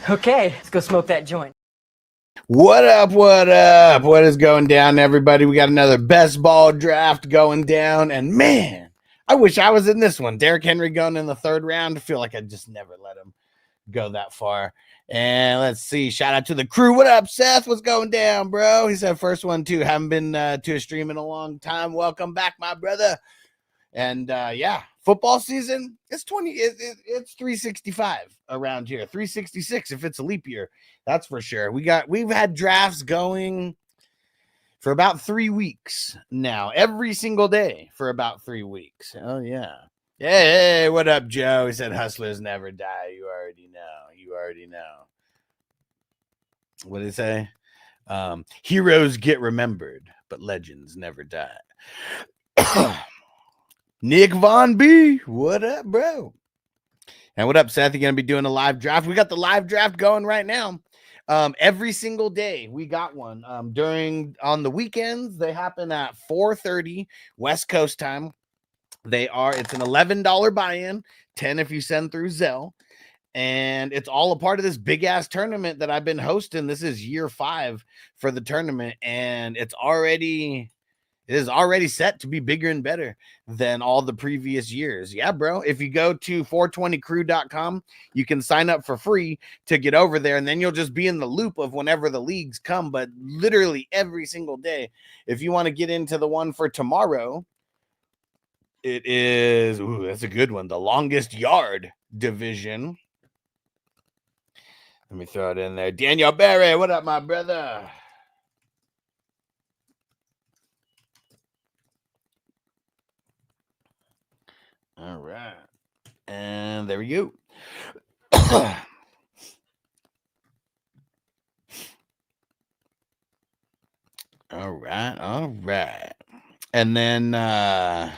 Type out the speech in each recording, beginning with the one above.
Okay, let's go smoke that joint. What up? What up? What is going down, everybody? We got another best ball draft going down, and man, I wish I was in this one. Derrick Henry going in the third round. I feel like I just never let him go that far. And let's see. Shout out to the crew. What up, Seth? What's going down, bro? He said first one too. Haven't been to a stream in a long time. Welcome back, my brother. And yeah, football season, it's 20, it's 365 around here, 366 if it's a leap year, that's for sure. We've had drafts going for about 3 weeks now, every single day for about 3 weeks. Oh yeah. Hey, what up, Joe? He said hustlers never die. You already know. What did he say? Heroes get remembered, but legends never die. Nick Von B, what up, bro? And what up, Seth? You're going to be doing a live draft. We got the live draft going right now. Every single day we got one. On the weekends, they happen at 4:30 West Coast time. It's an $11 buy-in, 10 if you send through Zelle. And it's all a part of this big ass tournament that I've been hosting. This is year 5 for the tournament, and it is already set to be bigger and better than all the previous years. Yeah, bro. If you go to 420crew.com, you can sign up for free to get over there, and then you'll just be in the loop of whenever the leagues come. But literally every single day, if you want to get into the one for tomorrow, it is, that's a good one, the longest yard division. Let me throw it in there. Daniel Barry, what up, my brother? All right. And there we go. All right. And then oh,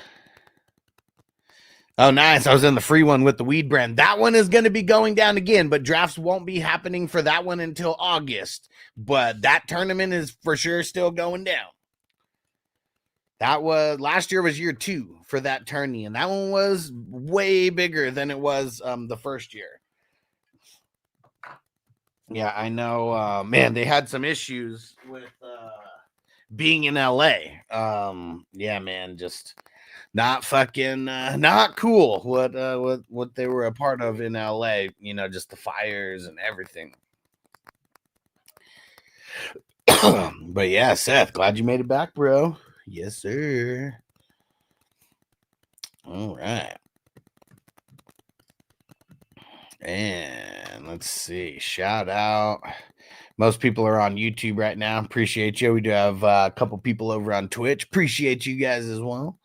nice. I was in the free one with the weed brand. That one is going to be going down again, but drafts won't be happening for that one until August. But that tournament is for sure still going down. That was last year was year 2 for that tourney, and that one was way bigger than it was the first year. Yeah, I know. Man, they had some issues with being in LA. Yeah, man, just not fucking not cool what they were a part of in LA, just the fires and everything. But yeah, Seth, glad you made it back, bro. Yes, sir. All right. And let's see. Shout out. Most people are on YouTube right now. Appreciate you. We do have a couple people over on Twitch. Appreciate you guys as well.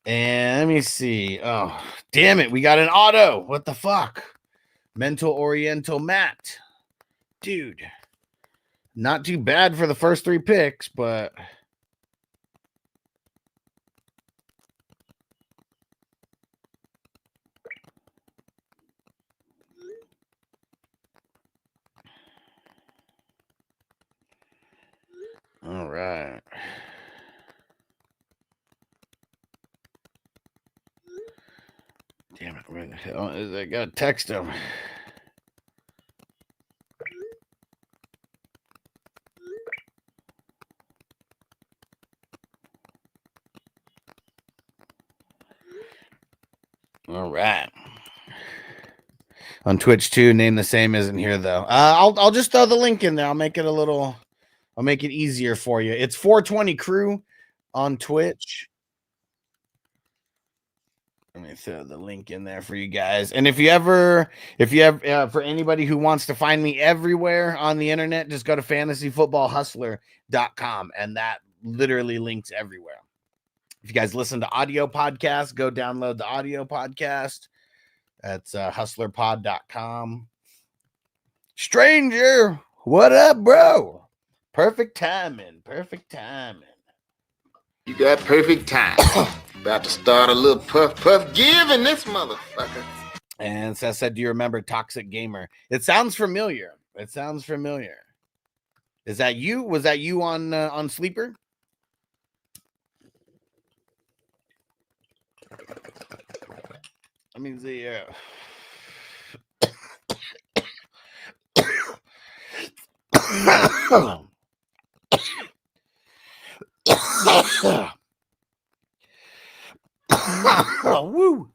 And let me see. Oh, damn it. We got an auto. What the fuck? Mental Oriental Matt. Dude. Not too bad for the first 3 picks, but all right. Damn it. Where the hell is it? I gotta text him. All right. On Twitch too, name the same isn't here though. I'll just throw the link in there. I'll make it easier for you. It's 420 Crew on Twitch. Let me throw the link in there for you guys. And if you have for anybody who wants to find me everywhere on the internet, just go to fantasyfootballhustler.com, and that literally links everywhere. If you guys listen to audio podcasts, go download the audio podcast. That's hustlerpod.com. Stranger, what up, bro? Perfect timing. You got perfect time. About to start a little puff give in this motherfucker. And Seth said, do you remember Toxic Gamer? It sounds familiar. Is that you? Was that you on Sleeper? Let me see. Woo.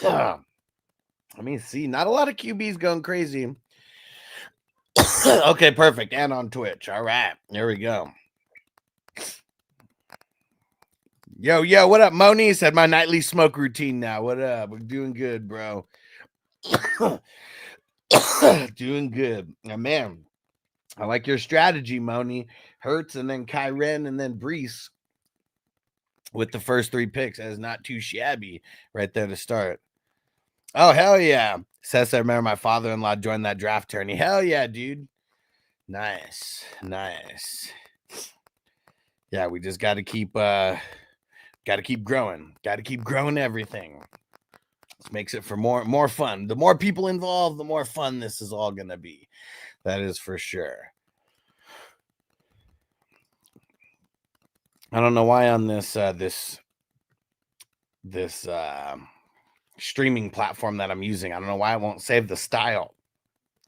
Let me see. Not a lot of QBs going crazy. Okay, perfect. And on Twitch. All right. There we go. Yo, what up, Moni? Said my nightly smoke routine now. What up? We're doing good, bro. Doing good. Now, man, I like your strategy, Moni. Hurts and then Kyren and then Brees with the first 3 picks. That is not too shabby right there to start. Oh, hell yeah. Says I remember my father-in-law joined that draft tourney. Hell yeah, dude. Nice. Yeah, we just got to keep growing. Got to keep growing everything. This makes it for more fun. The more people involved, the more fun this is all going to be. That is for sure. I don't know why on this streaming platform that I'm using, I don't know why I won't save the style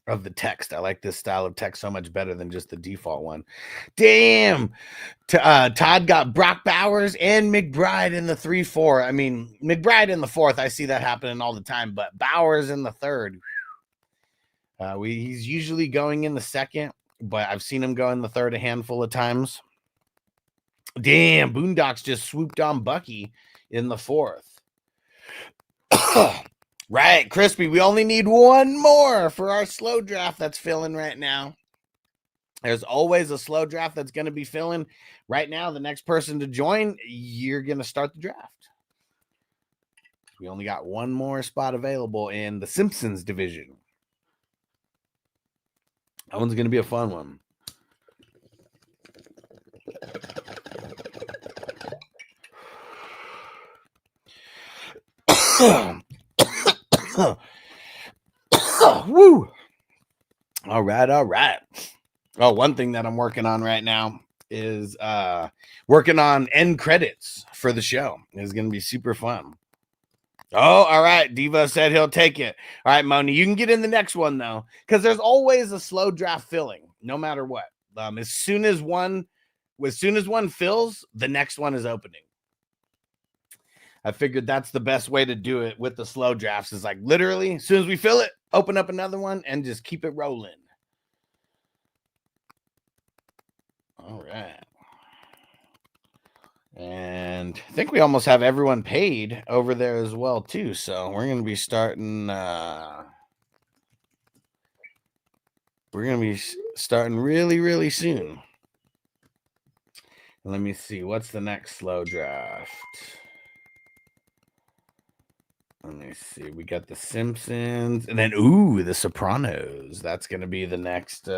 of the text. I like this style of text so much better than just the default one. Damn. Todd got Brock Bowers and McBride in the 3-4. I mean, McBride in the 4th, I see that happening all the time, but Bowers in the 3rd. He's usually going in the 2nd, but I've seen him go in the 3rd a handful of times. Damn, Boondocks just swooped on Bucky in the 4th. Right, Crispy, we only need one more for our slow draft that's filling right now. There's always a slow draft that's going to be filling. Right now, the next person to join, you're going to start the draft. We only got one more spot available in the Simpsons division. That one's going to be a fun one. Woo! All right. Oh, one thing that I'm working on right now is working on end credits for the show. It's going to be super fun. Oh, all right. Diva said he'll take it. All right, Moni, you can get in the next one, though, because there's always a slow draft filling, no matter what. As soon as one fills, the next one is opening. I figured that's the best way to do it with the slow drafts is like literally as soon as we fill it, open up another one and just keep it rolling. All right. And I think we almost have everyone paid over there as well, too. So we're going to be starting. Really, really soon. Let me see. What's the next slow draft? Let me see. We got the Simpsons, and then the Sopranos. That's going to be the next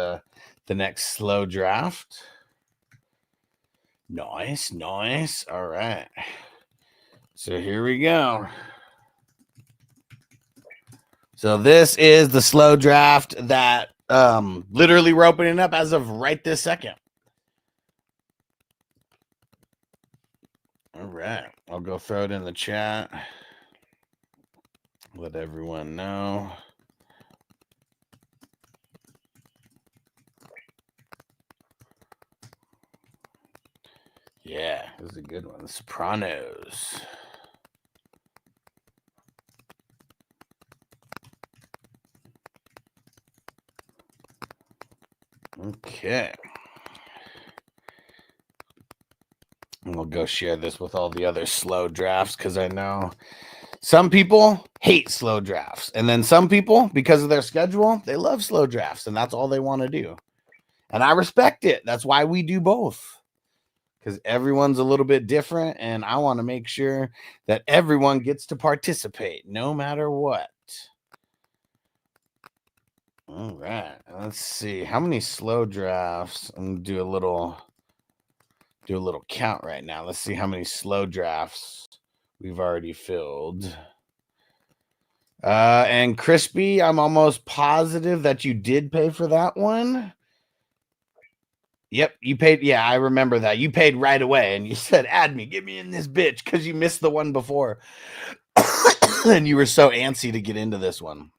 slow draft. Nice. All right. So here we go. So this is the slow draft that literally we're opening up as of right this second. All right. I'll go throw it in the chat. Let everyone know. Yeah, this is a good one. The Sopranos. Okay. And we'll go share this with all the other slow drafts because I know some people hate slow drafts. And then some people, because of their schedule, they love slow drafts. And that's all they want to do. And I respect it. That's why we do both. Because everyone's a little bit different. And I want to make sure that everyone gets to participate no matter what. All right. Let's see. How many slow drafts? I'm going to do a little count right now. Let's see how many slow drafts we've already filled. And Crispy, I'm almost positive that you did pay for that one. Yep, you paid. Yeah, I remember that. You paid right away, and you said, add me, get me in this bitch, because you missed the one before. And you were so antsy to get into this one.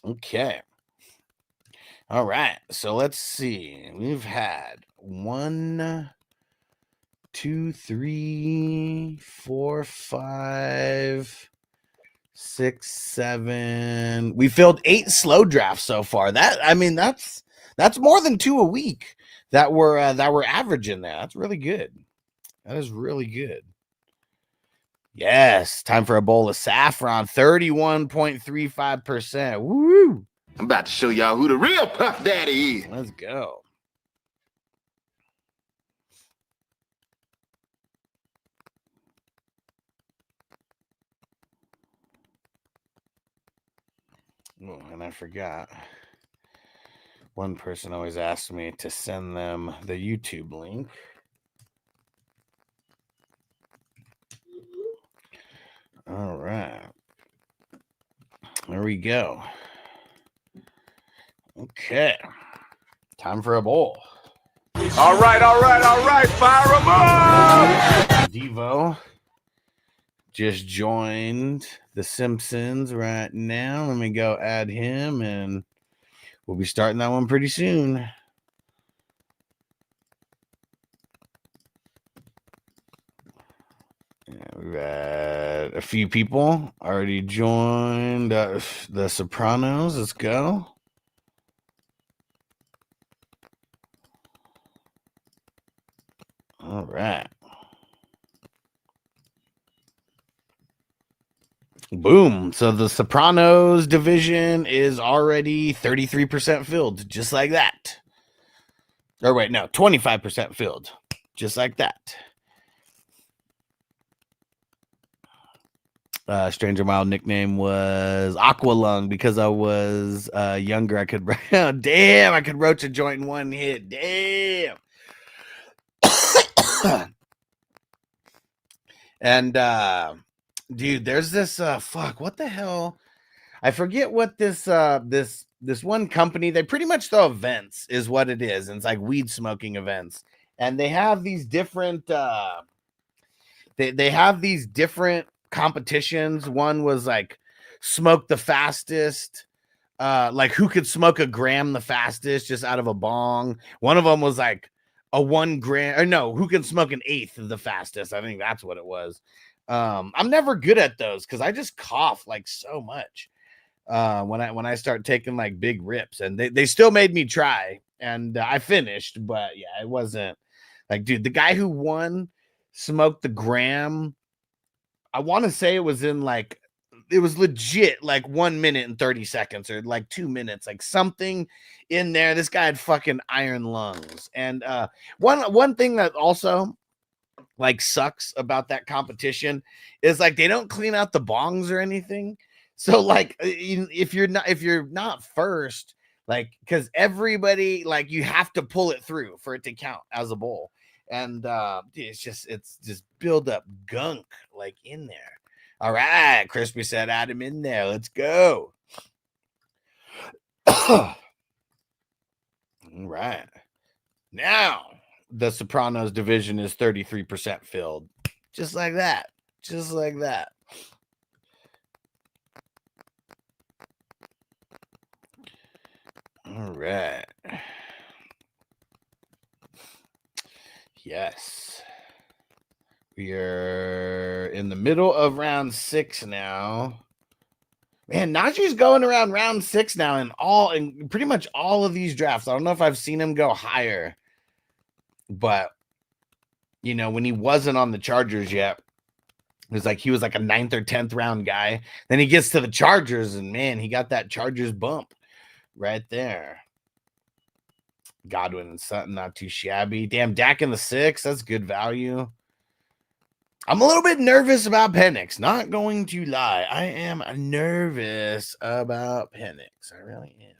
Okay. All right, so let's see. We've had 1, 2, 3, 4, 5, 6, 7. We filled 8 slow drafts so far. That's more than 2 a week that we're averaging there. That's really good. That is really good. Yes, time for a bowl of saffron. 31.35%. Woo! I'm about to show y'all who the real Puff Daddy is. Let's go. Oh, and I forgot. One person always asks me to send them the YouTube link. All right. There we go. Okay. Time for a bowl. All right. Fire them up. Devo just joined The Simpsons right now. Let me go add him, and we'll be starting that one pretty soon. Yeah, we've had a few people already joined The Sopranos. Let's go. All right. Boom. So the Sopranos division is already 33% filled, just like that. Or wait, no, 25% filled, just like that. Stranger Mild nickname was Aqualung because I was younger. I could, damn, I could roach a joint in one hit. Damn. And dude, there's this fuck, what the hell? I forget what this one company, they pretty much throw events is what it is. And it's like weed smoking events. And they have these different they have these different competitions. One was like smoke the fastest, like who could smoke a gram the fastest just out of a bong. One of them was like a 1 gram, or no, who can smoke an eighth the fastest. I think that's what it was. I'm never good at those because I just cough like so much when I start taking like big rips, and they still made me try, and I finished, but yeah, it wasn't like, dude, the guy who won smoked the gram. I want to say it was in like, it was legit like 1 minute and 30 seconds or like 2 minutes, like something in there. This guy had fucking iron lungs. And one thing that also like sucks about that competition is like they don't clean out the bongs or anything. So like if you're not first, like, because everybody, like, you have to pull it through for it to count as a bowl. And it's just build up gunk like in there. All right, Crispy said add him in there. Let's go. All right. Now, the Sopranos division is 33% filled. Just like that. Just like that. All right. Yes. We are in the middle of round 6 now. Man, Najee's going around round 6 now in pretty much all of these drafts. I don't know if I've seen him go higher, but you know, when he wasn't on the Chargers yet, it was like he was like a 9th or 10th round guy. Then he gets to the Chargers, and man, he got that Chargers bump right there. Godwin and Sutton, not too shabby. Damn, Dak in the 6th, that's good value. I'm a little bit nervous about Penix. Not going to lie. I am nervous about Penix. I really am.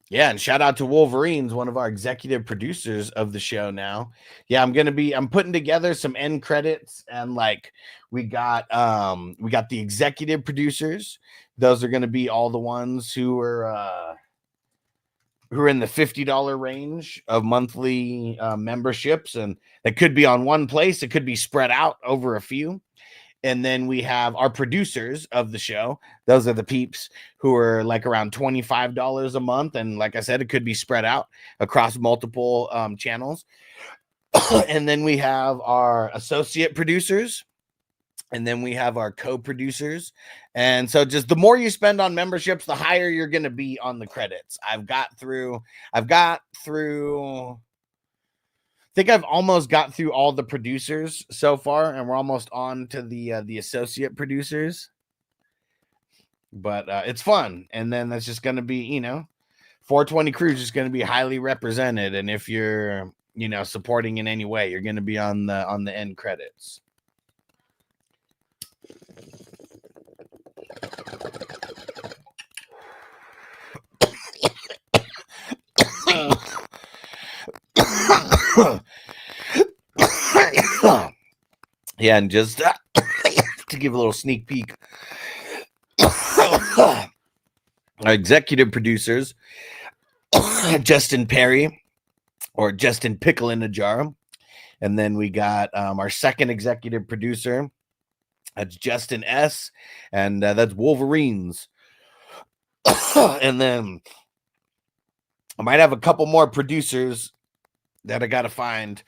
Yeah, and shout out to Wolverines, one of our executive producers of the show now. Yeah, I'm putting together some end credits, and like we got the executive producers. Those are going to be all the ones who are in the $50 range of monthly memberships, and that could be on one place. It could be spread out over a few. And then we have our producers of the show. Those are the peeps who are like around $25 a month. And like I said, it could be spread out across multiple channels. And then we have our associate producers. And then we have our co-producers. And so just the more you spend on memberships, the higher you're going to be on the credits. I think I've almost got through all the producers so far, and we're almost on to the associate producers. But it's fun. And then that's just going to be, 420 Crew is just going to be highly represented. And if you're, supporting in any way, you're going to be on the end credits. Yeah, and just to give a little sneak peek, our executive producers, Justin Perry, or Justin Pickle in a Jar. And then we got our second executive producer, that's Justin S., and that's Wolverines. And then I might have a couple more producers that I got to find.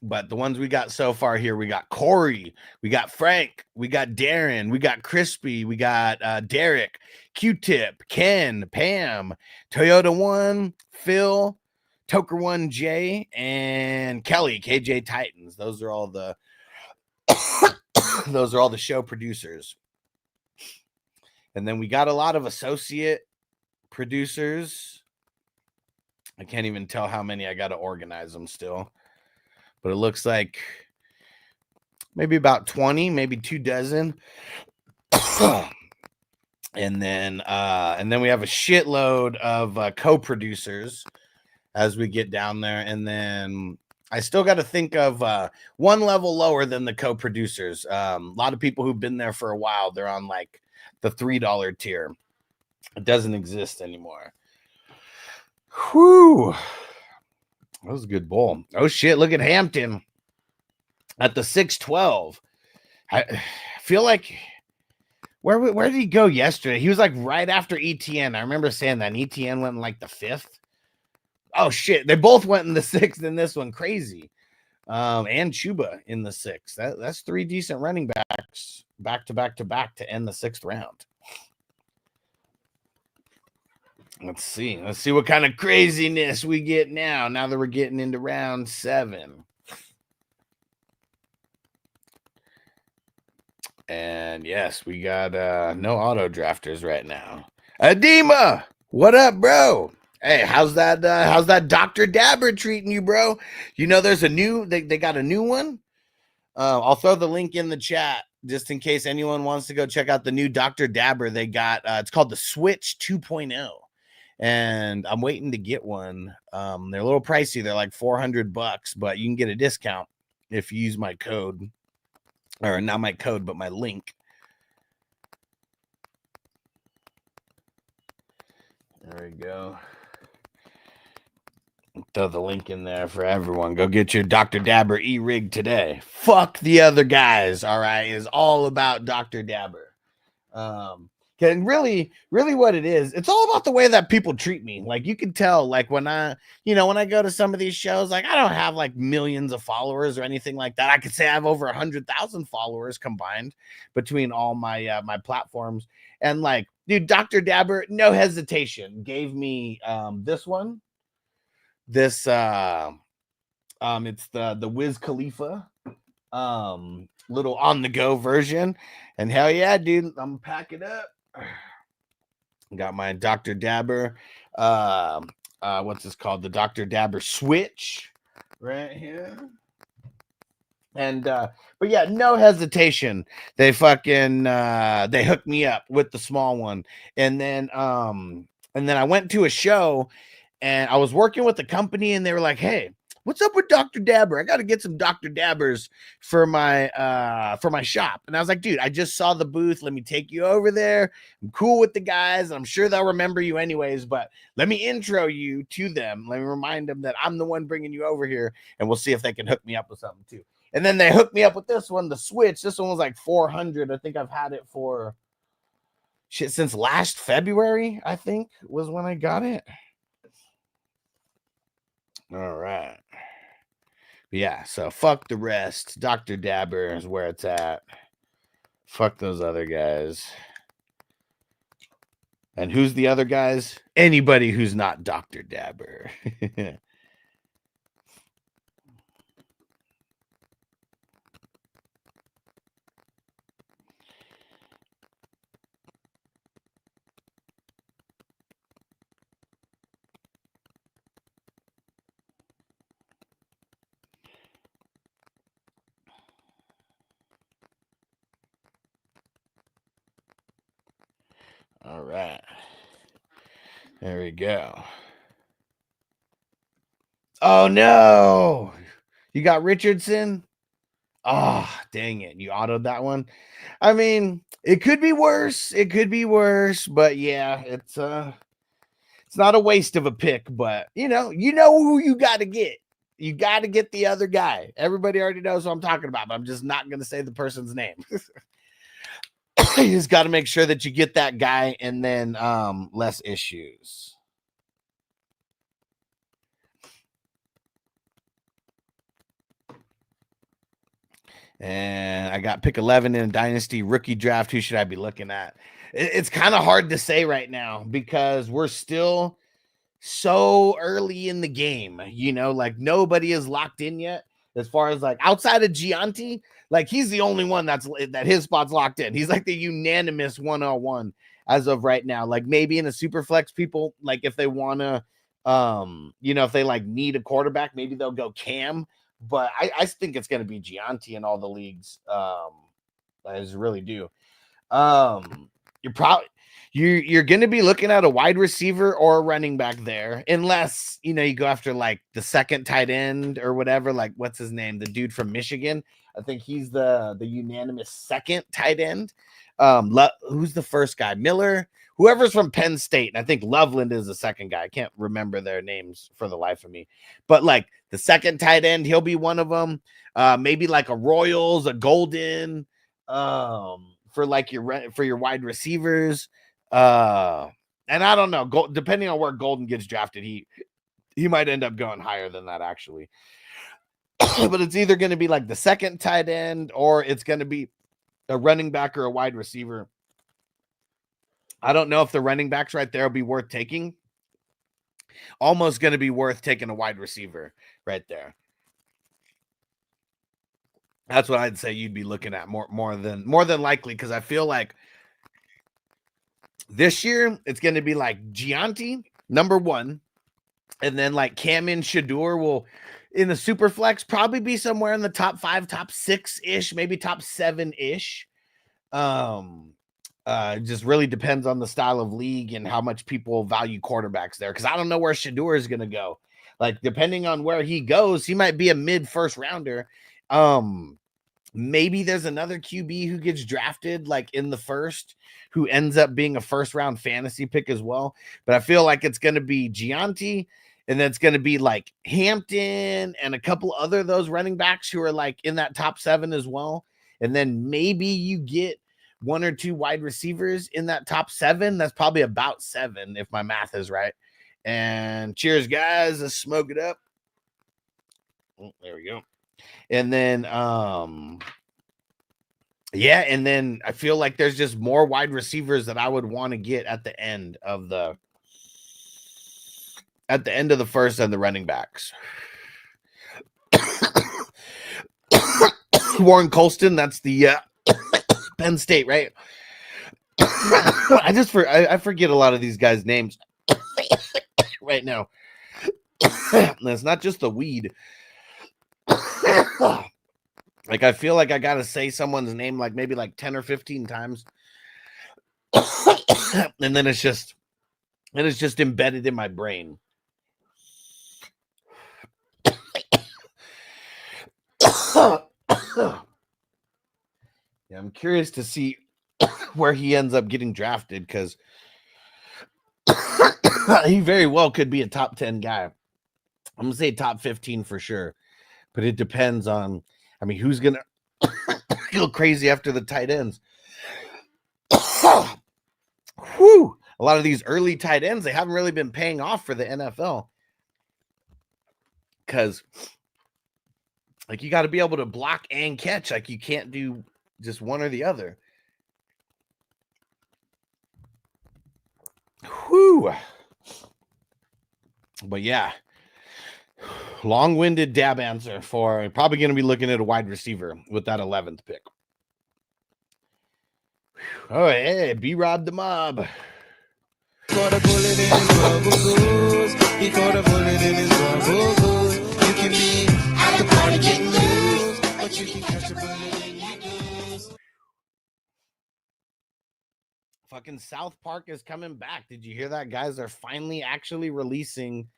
But the ones we got so far here, we got Corey, we got Frank, we got Darren, we got Crispy, we got Derek, Q-Tip, Ken, Pam, Toyota One, Phil, Toker One J, and Kelly, KJ Titans. Those are all the show producers. And then we got a lot of associate producers. I can't even tell how many. I got to organize them still. But it looks like maybe about 20, maybe 24. And then we have a shitload of co-producers as we get down there. And then I still got to think of one level lower than the co-producers. A lot of people who've been there for a while, they're on like the $3 tier. It doesn't exist anymore. Whew. That was a good bowl. Oh, shit. Look at Hampton at the 612. I feel like, where did he go yesterday? He was like right after ETN. I remember saying that. And ETN went in like the 5th. Oh, shit. They both went in the 6th in this one. Crazy. And Chuba in the 6th. That's 3 decent running backs back to end the 6th round. Let's see what kind of craziness we get now that we're getting into round 7. And yes, we got no auto drafters right now. Adema, what up, bro? Hey, how's that Dr. Dabber treating you, bro? There's they got a new one. I'll throw the link in the chat just in case anyone wants to go check out the new Dr. Dabber they got. It's called the Switch 2.0. And I'm waiting to get one. They're a little pricey. They're like $400, but you can get a discount if you use my code, or not my code, but my link. There we go. Throw the link in there for everyone. Go get your Dr. Dabber e-rig today. Fuck the other guys. All right. It's all about Dr. Dabber. And really what it is, it's all about the way that people treat me. Like you can tell, like when I go to some of these shows, like I don't have like millions of followers or anything like that. I could say I have over 100,000 followers combined between all my my platforms. And like, dude, Dr. Dabber, no hesitation, gave me this one. This it's the Wiz Khalifa little on the go version. And hell yeah, dude, I'm gonna pack it up. Got my Dr. Dabber, what's this called? The Dr. Dabber Switch right here. And but yeah, no hesitation. They fucking they hooked me up with the small one. And then I went to a show and I was working with the company and they were like, "Hey, what's up with Dr. Dabber? I got to get some Dr. Dabbers for my shop." And I was like, "Dude, I just saw the booth. Let me take you over there. I'm cool with the guys. I'm sure they'll remember you anyways, but let me intro you to them. Let me remind them that I'm the one bringing you over here, and we'll see if they can hook me up with something too." And then they hooked me up with this one, the Switch. This one was like 400. I think I've had it for shit since last February, I think, was when I got it. All right. Yeah, so fuck the rest. Dr. Dabber is where it's at. Fuck those other guys. And who's the other guys? Anybody who's not Dr. Dabber. All right. There we go. Oh, no. You got Richardson? Oh, dang it. You autoed that one. I mean, it could be worse. It could be worse. But, yeah, it's not a waste of a pick. But, you know who you got to get. You got to get the other guy. Everybody already knows who I'm talking about. But I'm just not going to say the person's name. You just got to make sure that you get that guy and then less issues. And I got pick 11 in a dynasty rookie draft. Who should I be looking at? It's kind of hard to say right now because we're still so early in the game. You know, like nobody is locked in yet. As far as like outside of Gianti, like he's the only one that his spot's locked in. He's like the unanimous 101 as of right now. Like maybe in a super flex, people like if they want to, if they like need a quarterback, maybe they'll go Cam. But I think it's going to be Gianti in all the leagues. I just really do. You're going to be looking at a wide receiver or a running back there, unless, you go after like the second tight end or whatever, like what's his name? The dude from Michigan. I think he's the unanimous second tight end. Who's the first guy? Miller, whoever's from Penn State. And I think Loveland is the second guy. I can't remember their names for the life of me, but like the second tight end, he'll be one of them. Maybe like a Royals, a Golden, for like your wide receivers. And I don't know, depending on where Golden gets drafted, he might end up going higher than that actually. But it's either going to be like the second tight end or it's going to be a running back or a wide receiver. I don't know if the running backs right there will be worth taking. Almost going to be worth taking a wide receiver right there. That's what I'd say you'd be looking at more than likely, because I feel like this year it's going to be like Gianti, number one, and then like Cam and Shador will, in the super flex, probably be somewhere in the top 5, top 6-ish, maybe top 7-ish. Just really depends on the style of league and how much people value quarterbacks there. Because I don't know where Shador is going to go. Like, depending on where he goes, he might be a mid-first rounder. Maybe there's another QB who gets drafted like in the first who ends up being a first-round fantasy pick as well. But I feel like it's going to be Gianti, and then it's going to be like Hampton and a couple other those running backs who are like in that top 7 as well. And then maybe you get 1 or 2 wide receivers in that top 7. That's probably about 7 if my math is right. And cheers, guys. Let's smoke it up. Oh, there we go. And then, yeah, and then I feel like there's just more wide receivers that I would want to get at the end of the first and the running backs. Warren Colston, that's the Penn State, right? I forget a lot of these guys' names right now. It's not just the weed. Like, I feel like I gotta say someone's name like maybe like 10 or 15 times. And then it's just embedded in my brain. Yeah, I'm curious to see where he ends up getting drafted, because he very well could be a top 10 guy. I'm gonna say top 15 for sure, but it depends on I mean, who's going to go crazy after the tight ends? Whew. A lot of these early tight ends, they haven't really been paying off for the NFL. Because, like, you got to be able to block and catch. Like, you can't do just one or the other. Whew. But, yeah. Long-winded dab answer for probably going to be looking at a wide receiver with that 11th pick. Oh, hey, B-Rob the Mob. Caught a bullet in his bubble. He caught a bullet in his bubble. You can be at the party getting loose, but you can catch a bullet in your goose. Fucking South Park is coming back. Did you hear that, guys? They're finally actually releasing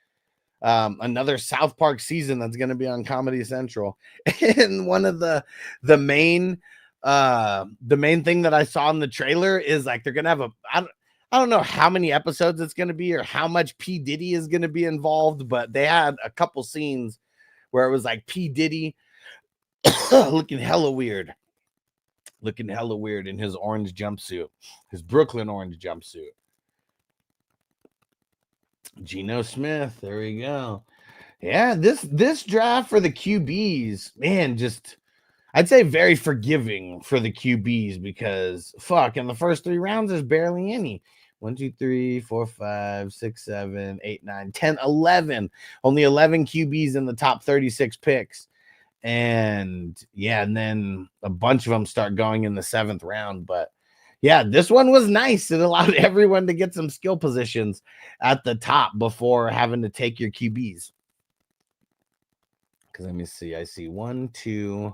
another South Park season that's going to be on Comedy Central. And one of the main thing that I saw in the trailer is like they're going to have I don't know how many episodes it's going to be or how much P. Diddy is going to be involved, but they had a couple scenes where it was like P. Diddy looking hella weird in his orange jumpsuit, his Brooklyn orange jumpsuit. Geno Smith, there we go. Yeah, this draft for the QBs, man, just I'd say very forgiving for the QBs because fuck, in the first 3 rounds, there's barely any. 1, 2, 3, 4, 5, 6, 7, 8, 9, 10, 11. Only 11 QBs in the top 36 picks. And yeah, and then a bunch of them start going in the 7th round. But yeah, this one was nice. It allowed everyone to get some skill positions at the top before having to take your QBs. Because let me see. I see 1, 2,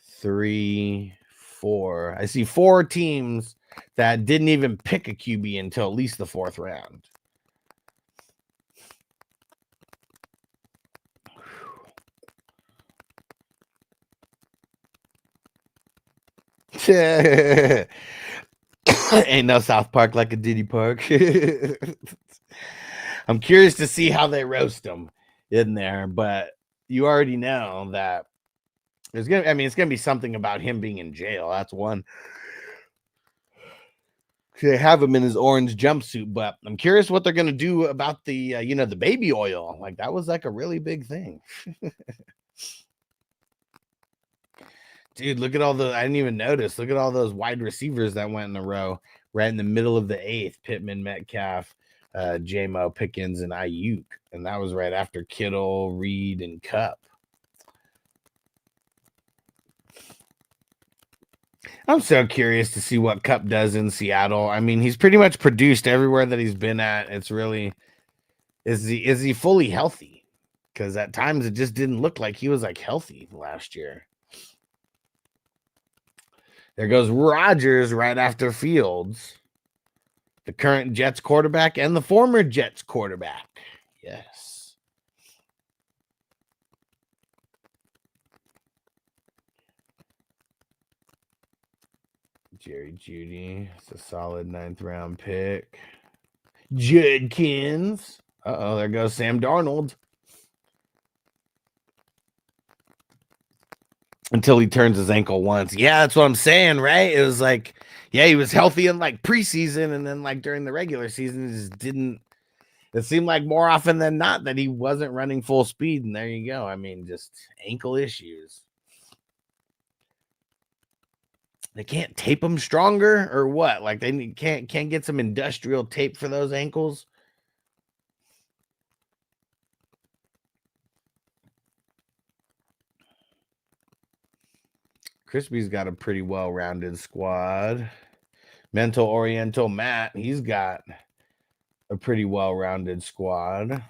3, 4. I see 4 teams that didn't even pick a QB until at least the 4th round. Ain't no South Park like a Diddy Park. I'm curious to see how they roast them in there, but you already know that it's gonna be something about him being in jail. That's one. They have him in his orange jumpsuit, but I'm curious what they're gonna do about the the baby oil. Like that was like a really big thing. Dude, look at all I didn't even notice. Look at all those wide receivers that went in a row right in the middle of the 8th. Pittman, Metcalf, J-Mo, Pickens, and Ayuk. And that was right after Kittle, Reed, and Kupp. I'm so curious to see what Kupp does in Seattle. I mean, he's pretty much produced everywhere that he's been at. It's really, is he fully healthy? Because at times it just didn't look like he was like healthy last year. There goes Rodgers right after Fields, the current Jets quarterback and the former Jets quarterback. Yes. Jerry Jeudy. It's a solid 9th round pick. Judkins. Uh-oh, there goes Sam Darnold. Until he turns his ankle once. Yeah, that's what I'm saying, right? It was like, yeah, he was healthy in like preseason, and then like during the regular season, he just didn't. It seemed like more often than not that he wasn't running full speed, and there you go. I mean, just ankle issues. They can't tape them stronger or what? Like they can't get some industrial tape for those ankles. Crispy's got a pretty well-rounded squad. Mental Oriental Matt, he's got a pretty well-rounded squad.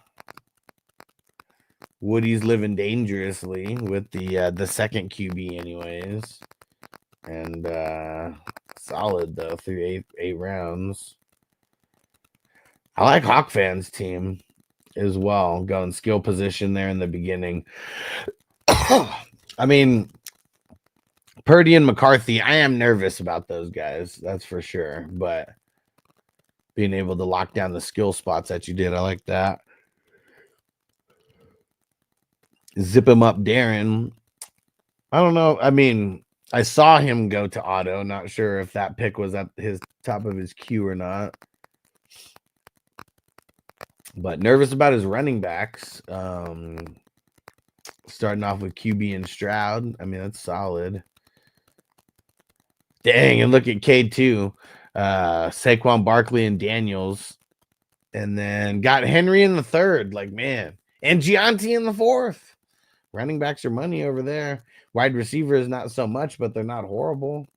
Woody's living dangerously with the second QB anyways. And solid though through eight rounds. I like Hawk Fan's team as well, going skill position there in the beginning. I mean, Purdy and McCarthy, I am nervous about those guys. That's for sure. But being able to lock down the skill spots that you did, I like that. Zip him up, Darren. I don't know. I mean, I saw him go to auto. Not sure if that pick was at his top of his queue or not. But nervous about his running backs. Starting off with QB and Stroud. I mean, that's solid. Dang, and look at K2. Saquon Barkley and Daniels. And then got Henry in the third. Like, man. And Gianti in the fourth. Running backs are money over there. Wide receivers, not so much, but they're not horrible.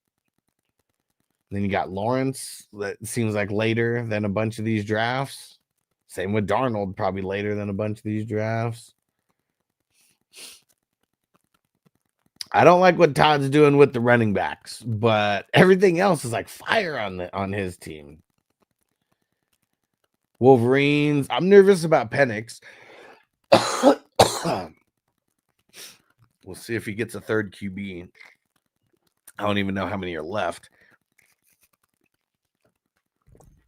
Then you got Lawrence. That seems like later than a bunch of these drafts. Same with Darnold, probably later than a bunch of these drafts. I don't like what Todd's doing with the running backs, but everything else is like fire on his team. Wolverines. I'm nervous about Penix. We'll see if he gets a third QB. I don't even know how many are left.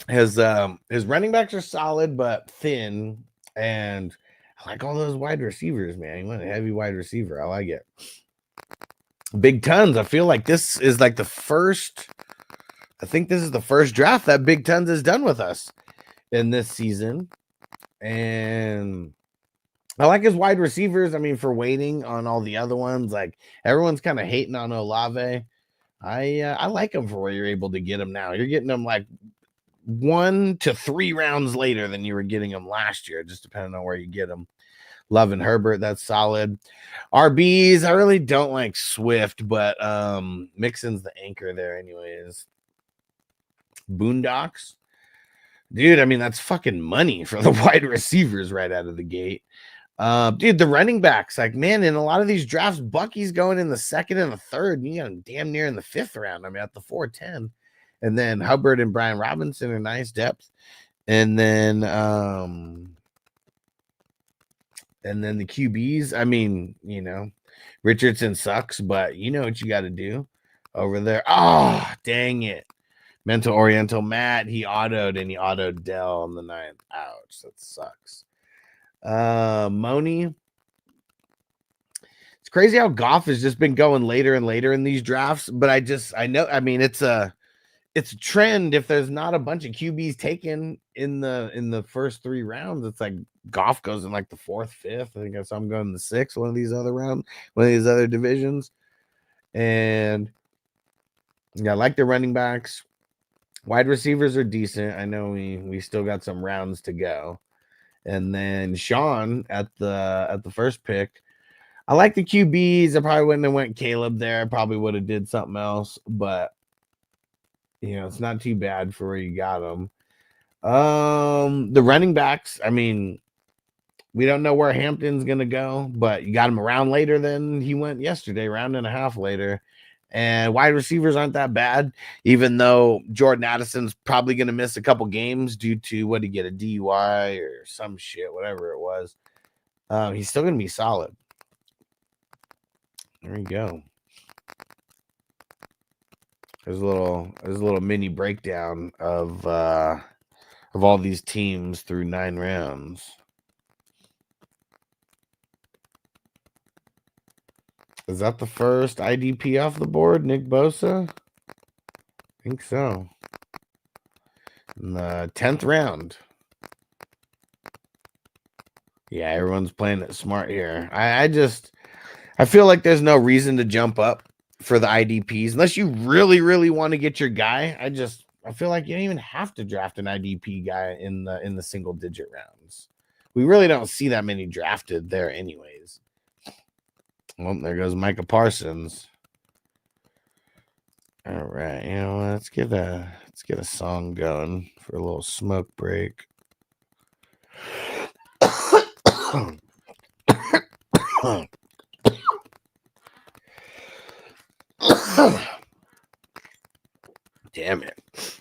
His running backs are solid but thin, and I like all those wide receivers, man. You want a heavy wide receiver. I like it. Big Tons. I feel like this is like the first. I think this is the first draft that Big Tons has done with us in this season, and I like his wide receivers. I mean, for waiting on all the other ones, like everyone's kind of hating on Olave. I like him for where you're able to get him now. You're getting him like 1 to 3 rounds later than you were getting him last year, just depending on where you get him. Love and Herbert, that's solid. RBs, I really don't like Swift, but Mixon's the anchor there anyways. Boondocks. Dude, I mean, that's fucking money for the wide receivers right out of the gate. Dude, the running backs, like, man, in a lot of these drafts, Bucky's going in the second and the third. And you got him damn near in the fifth round. I mean, at the 410. And then Hubbard and Brian Robinson are nice depth. And then the QBs, I mean, you know, Richardson sucks, but you know what you got to do over there. Oh, dang it. Mental Oriental Matt, he autoed Dell on the 9th. Ouch, that sucks. Moni. It's crazy how Goff has just been going later and later in these drafts, but I know, I mean, it's a trend. If there's not a bunch of QBs taken in the first 3 rounds, it's like Goff goes in like the 4th, 5th. I think I saw him going in the 6th, one of these other divisions. And yeah, I like the running backs. Wide receivers are decent. I know we still got some rounds to go. And then Sean at the first pick. I like the QBs. I probably wouldn't have went Caleb there. I probably would have did something else, but you know, it's not too bad for where you got them. The running backs, I mean, we don't know where Hampton's gonna go, but you got him a round later than he went yesterday, round and a half later. And wide receivers aren't that bad, even though Jordan Addison's probably going to miss a couple games due to what he get, a DUI or some shit, whatever it was. He's still going to be solid. There you go. There's a little mini breakdown of all these teams through 9 rounds. Is that the first IDP off the board, Nick Bosa? I think so. In the 10th round. Yeah, everyone's playing it smart here. I feel like there's no reason to jump up for the IDPs unless you really, really want to get your guy. I feel like you don't even have to draft an IDP guy in the single digit rounds. We really don't see that many drafted there anyways. Well, there goes Micah Parsons. All right, you know, let's get a song going for a little smoke break. Damn it.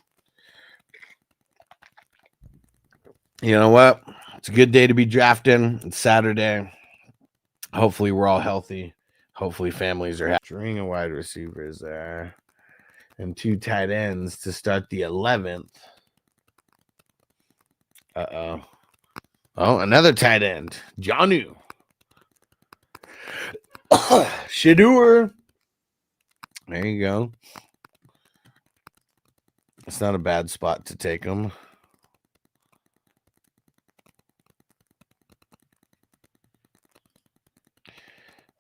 You know what? It's a good day to be drafting. It's Saturday. Hopefully we're all healthy. Hopefully families are happy. String of wide receivers there. And 2 tight ends to start the 11th. Uh-oh. Oh, another tight end. Jonnu. Shador. There you go. It's not a bad spot to take him.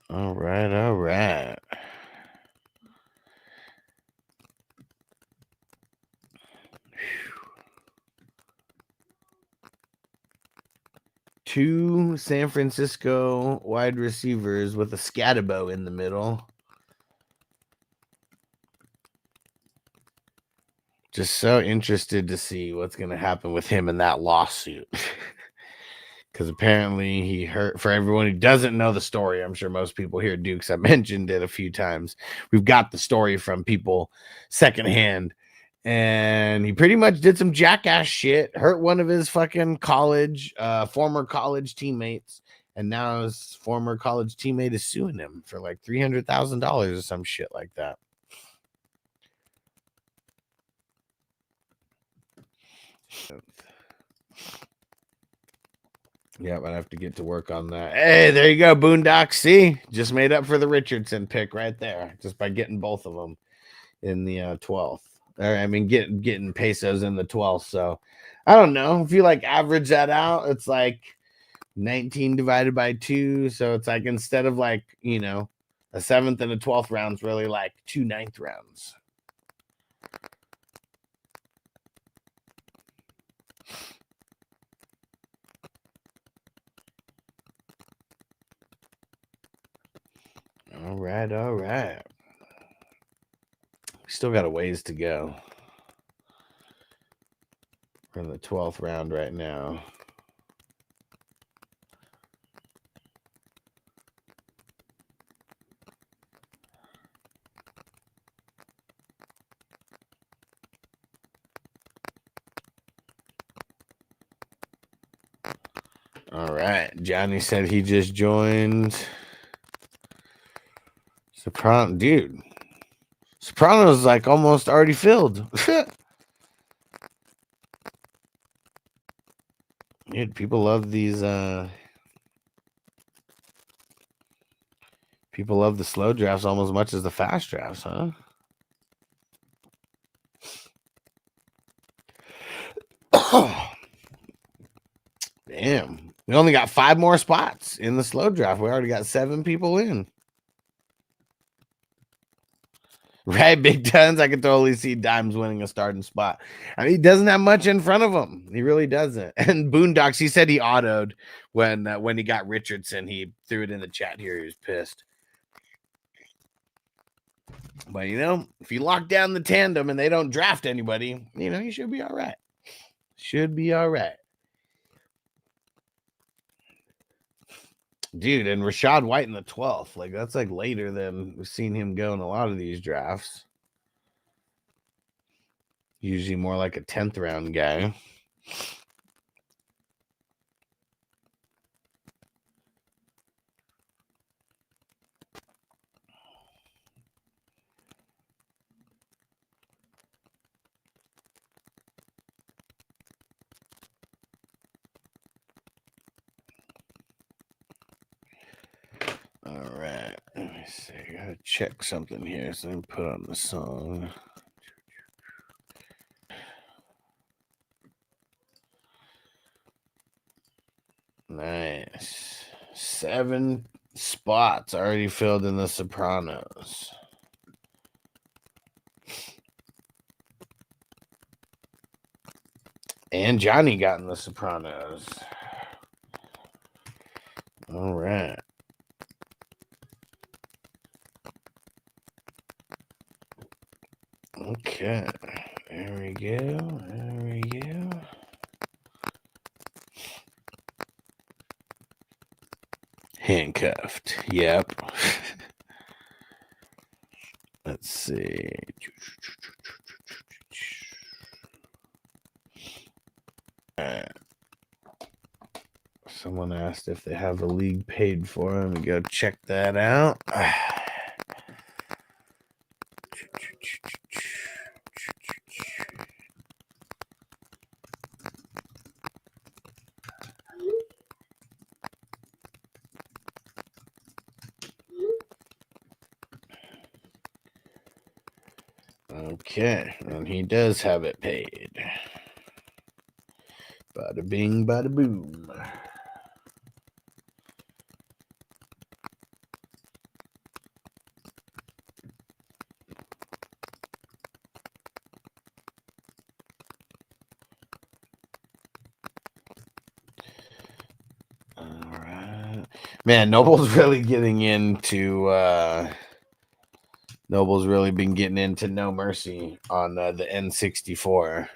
All right, all right. Two San Francisco wide receivers with a Scatabo in the middle. Just so interested to see what's going to happen with him in that lawsuit. Because apparently he hurt. For everyone who doesn't know the story, I'm sure most people here do, because I mentioned it a few times. We've got the story from people secondhand. And he pretty much did some jackass shit, hurt one of his fucking former college teammates, and now his former college teammate is suing him for like $300,000 or some shit like that. Yep, I'd have to get to work on that. Hey, there you go, Boondock. See, just made up for the Richardson pick right there, just by getting both of them in the 12th. Or I mean, getting pesos in the 12th. So I don't know if you like average that out, it's like 19 divided by 2. So it's like instead of like, you know, a 7th and a 12th rounds, really like 2 9th rounds. All right, all right. We still got a ways to go. We're in the 12th round right now. All right. Johnny said he just joined. Soprano, dude. Soprano's like almost already filled. Dude, people love these. People love the slow drafts almost as much as the fast drafts, huh? Damn. We only got 5 more spots in the slow draft. We already got 7 people in. Right, Big Tons. I can totally see Dimes winning a starting spot. I mean, he doesn't have much in front of him. He really doesn't. And Boondocks, he said he autoed when he got Richardson. He threw it in the chat here. He was pissed. But, you know, if you lock down the tandem and they don't draft anybody, you know, you should be all right. Should be all right. Dude, and Rashad White in the 12th. Like, that's like later than we've seen him go in a lot of these drafts. Usually more like a 10th round guy. All right. Let me see. I gotta check something here. So let me put on the song. Nice. 7 spots already filled in the Sopranos. And Johnny got in the Sopranos. All right. Okay. There we go. There we go. Handcuffed. Yep. Let's see. Someone asked if they have a league paid for them. We go check that out. Okay, and he does have it paid. Bada bing, bada boom. All right, man. Noble's really getting into. Noble's really been getting into No Mercy on the N64.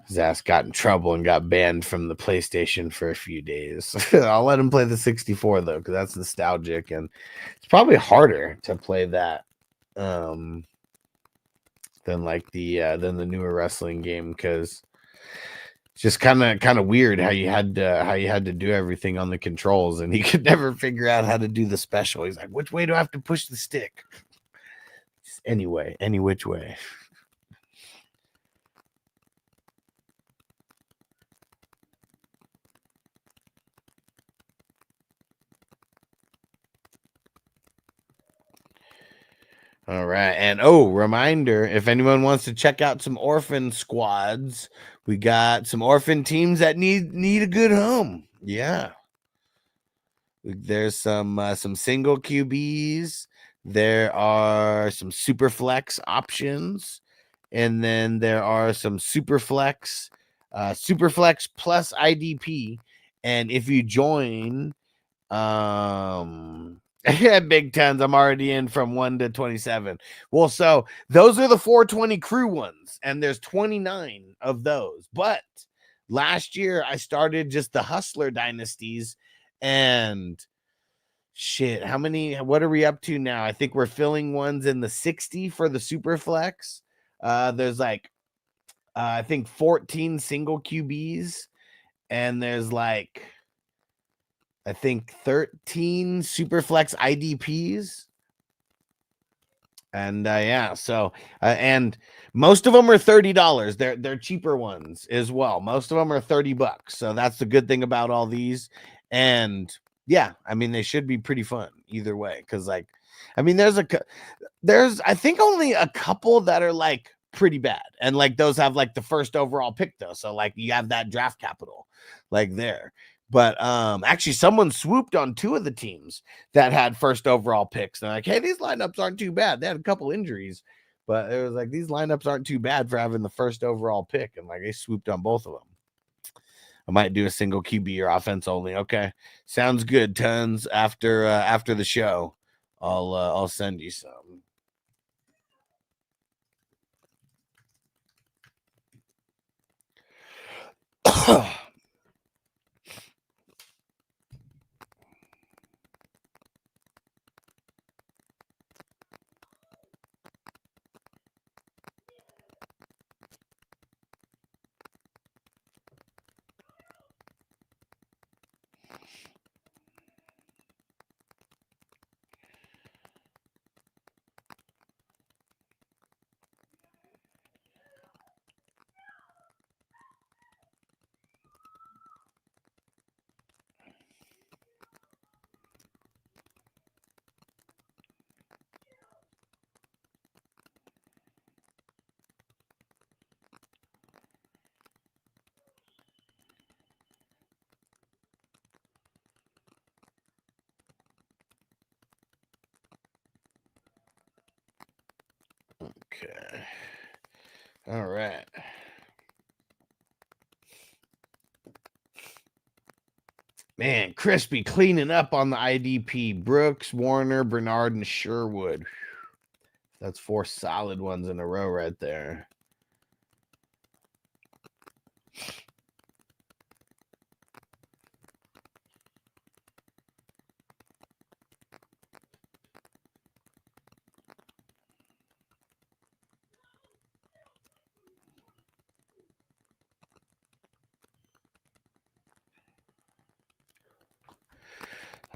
His ass got in trouble and got banned from the PlayStation for a few days. I'll let him play the 64 though, because that's nostalgic and it's probably harder to play that than like the newer wrestling game, because it's just kind of weird how you had to do everything on the controls, and he could never figure out how to do the special. He's like, which way do I have to push the stick? Just any which way. All right. And reminder, if anyone wants to check out some orphan squads, we got some orphan teams that need a good home. Yeah. There's some single QBs. There are some super flex options, and then there are some super flex plus IDP. And if you join yeah, big tens. I'm already in from 1 to 27. Well, so those are the 420 crew ones, and there's 29 of those. But last year I started just the hustler dynasties, and shit, what are we up to now? I think we're filling ones in the 60 for the super flex. There's like I think 14 single QBs, and there's like I think 13 Superflex IDPs. And yeah, so and most of them are $30. They're cheaper ones as well. Most of them are $30. So that's the good thing about all these. And yeah, I mean, they should be pretty fun either way. Cause like, I mean, there's I think only a couple that are like pretty bad. And like those have like the first overall pick though. So like you have that draft capital like there. But actually someone swooped on 2 of the teams that had first overall picks. They're like, hey, these lineups aren't too bad. They had a couple injuries, but it was like, these lineups aren't too bad for having the first overall pick. And like they swooped on both of them. I might do a single QB or offense only. Okay. Sounds good. Tons after the show. I'll send you some. Okay. All right. Man, Crispy cleaning up on the IDP. Brooks, Warner, Bernard, and Sherwood. That's 4 solid ones in a row right there.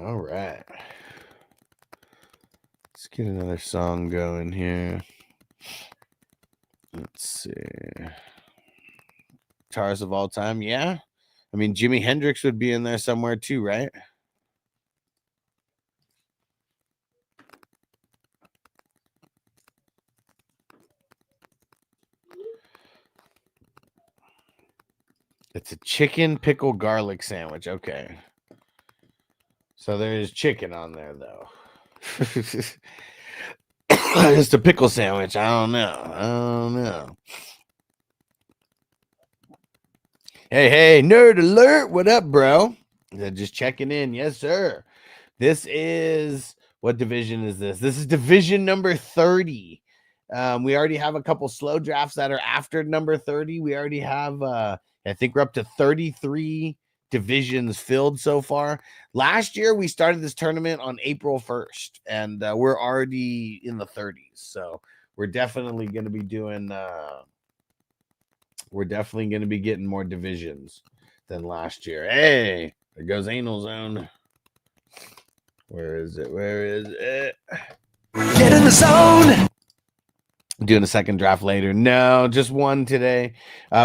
All right. Let's get another song going here. Let's see. Guitars of all time. Yeah. I mean, Jimi Hendrix would be in there somewhere too, right? It's a chicken pickle garlic sandwich. Okay. So there's chicken on there, though. It's a pickle sandwich. I don't know. Hey, nerd alert. What up, bro? Just checking in. Yes, sir. This is, what division is this? This is division number 30. We already have a couple slow drafts that are after number 30. We already have, I think we're up to 33 divisions filled so far. Last year, we started this tournament on April 1st, and we're already in the 30s. So we're definitely going to be doing, we're definitely going to be getting more divisions than last year. Hey, there goes Anal Zone. Where is it? Get in the zone. Doing a second draft later. No, just one today.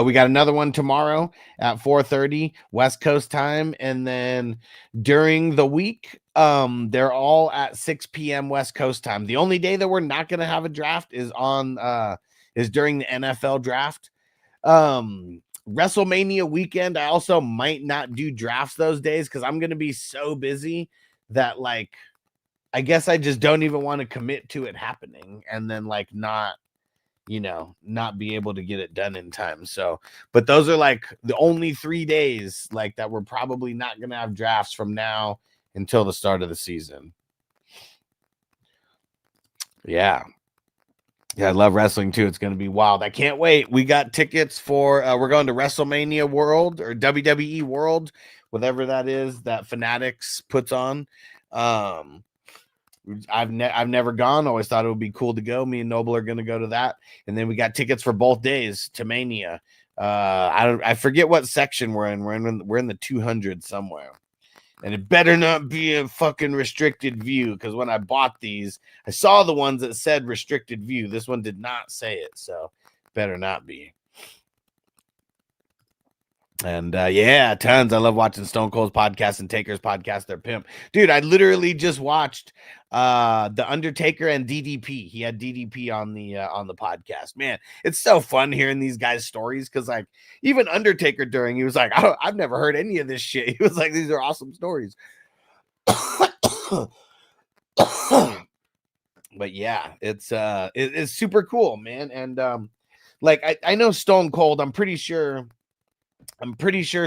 We got another one tomorrow at 4:30 West Coast time. And then during the week, they're all at 6 p.m. West Coast time. The only day that we're not going to have a draft is during the NFL draft. WrestleMania weekend, I also might not do drafts those days because I'm going to be so busy that, like, I guess I just don't even want to commit to it happening and then, like, not be able to get it done in time. So, but those are like the only 3 days like that we're probably not going to have drafts from now until the start of the season. Yeah, I love wrestling too. It's going to be wild. I can't wait. We got tickets for, we're going to WrestleMania World or WWE World, whatever that is that Fanatics puts on. I've never gone. Always thought it would be cool to go. Me and Noble are going to go to that. And then we got tickets for both days to Mania. I forget what section we're in. We're in the 200 somewhere. And it better not be a fucking restricted view, because when I bought these, I saw the ones that said restricted view. This one did not say it, so better not be. And yeah, tons. I love watching Stone Cold's podcast and Taker's podcast. They're pimp. Dude, I literally just watched The Undertaker and DDP. He had DDP on the podcast. Man, it's so fun hearing these guys' stories, because like even Undertaker he was like, I've never heard any of this shit. He was like, these are awesome stories. But yeah, it's super cool, man. And like I know Stone Cold, I'm pretty sure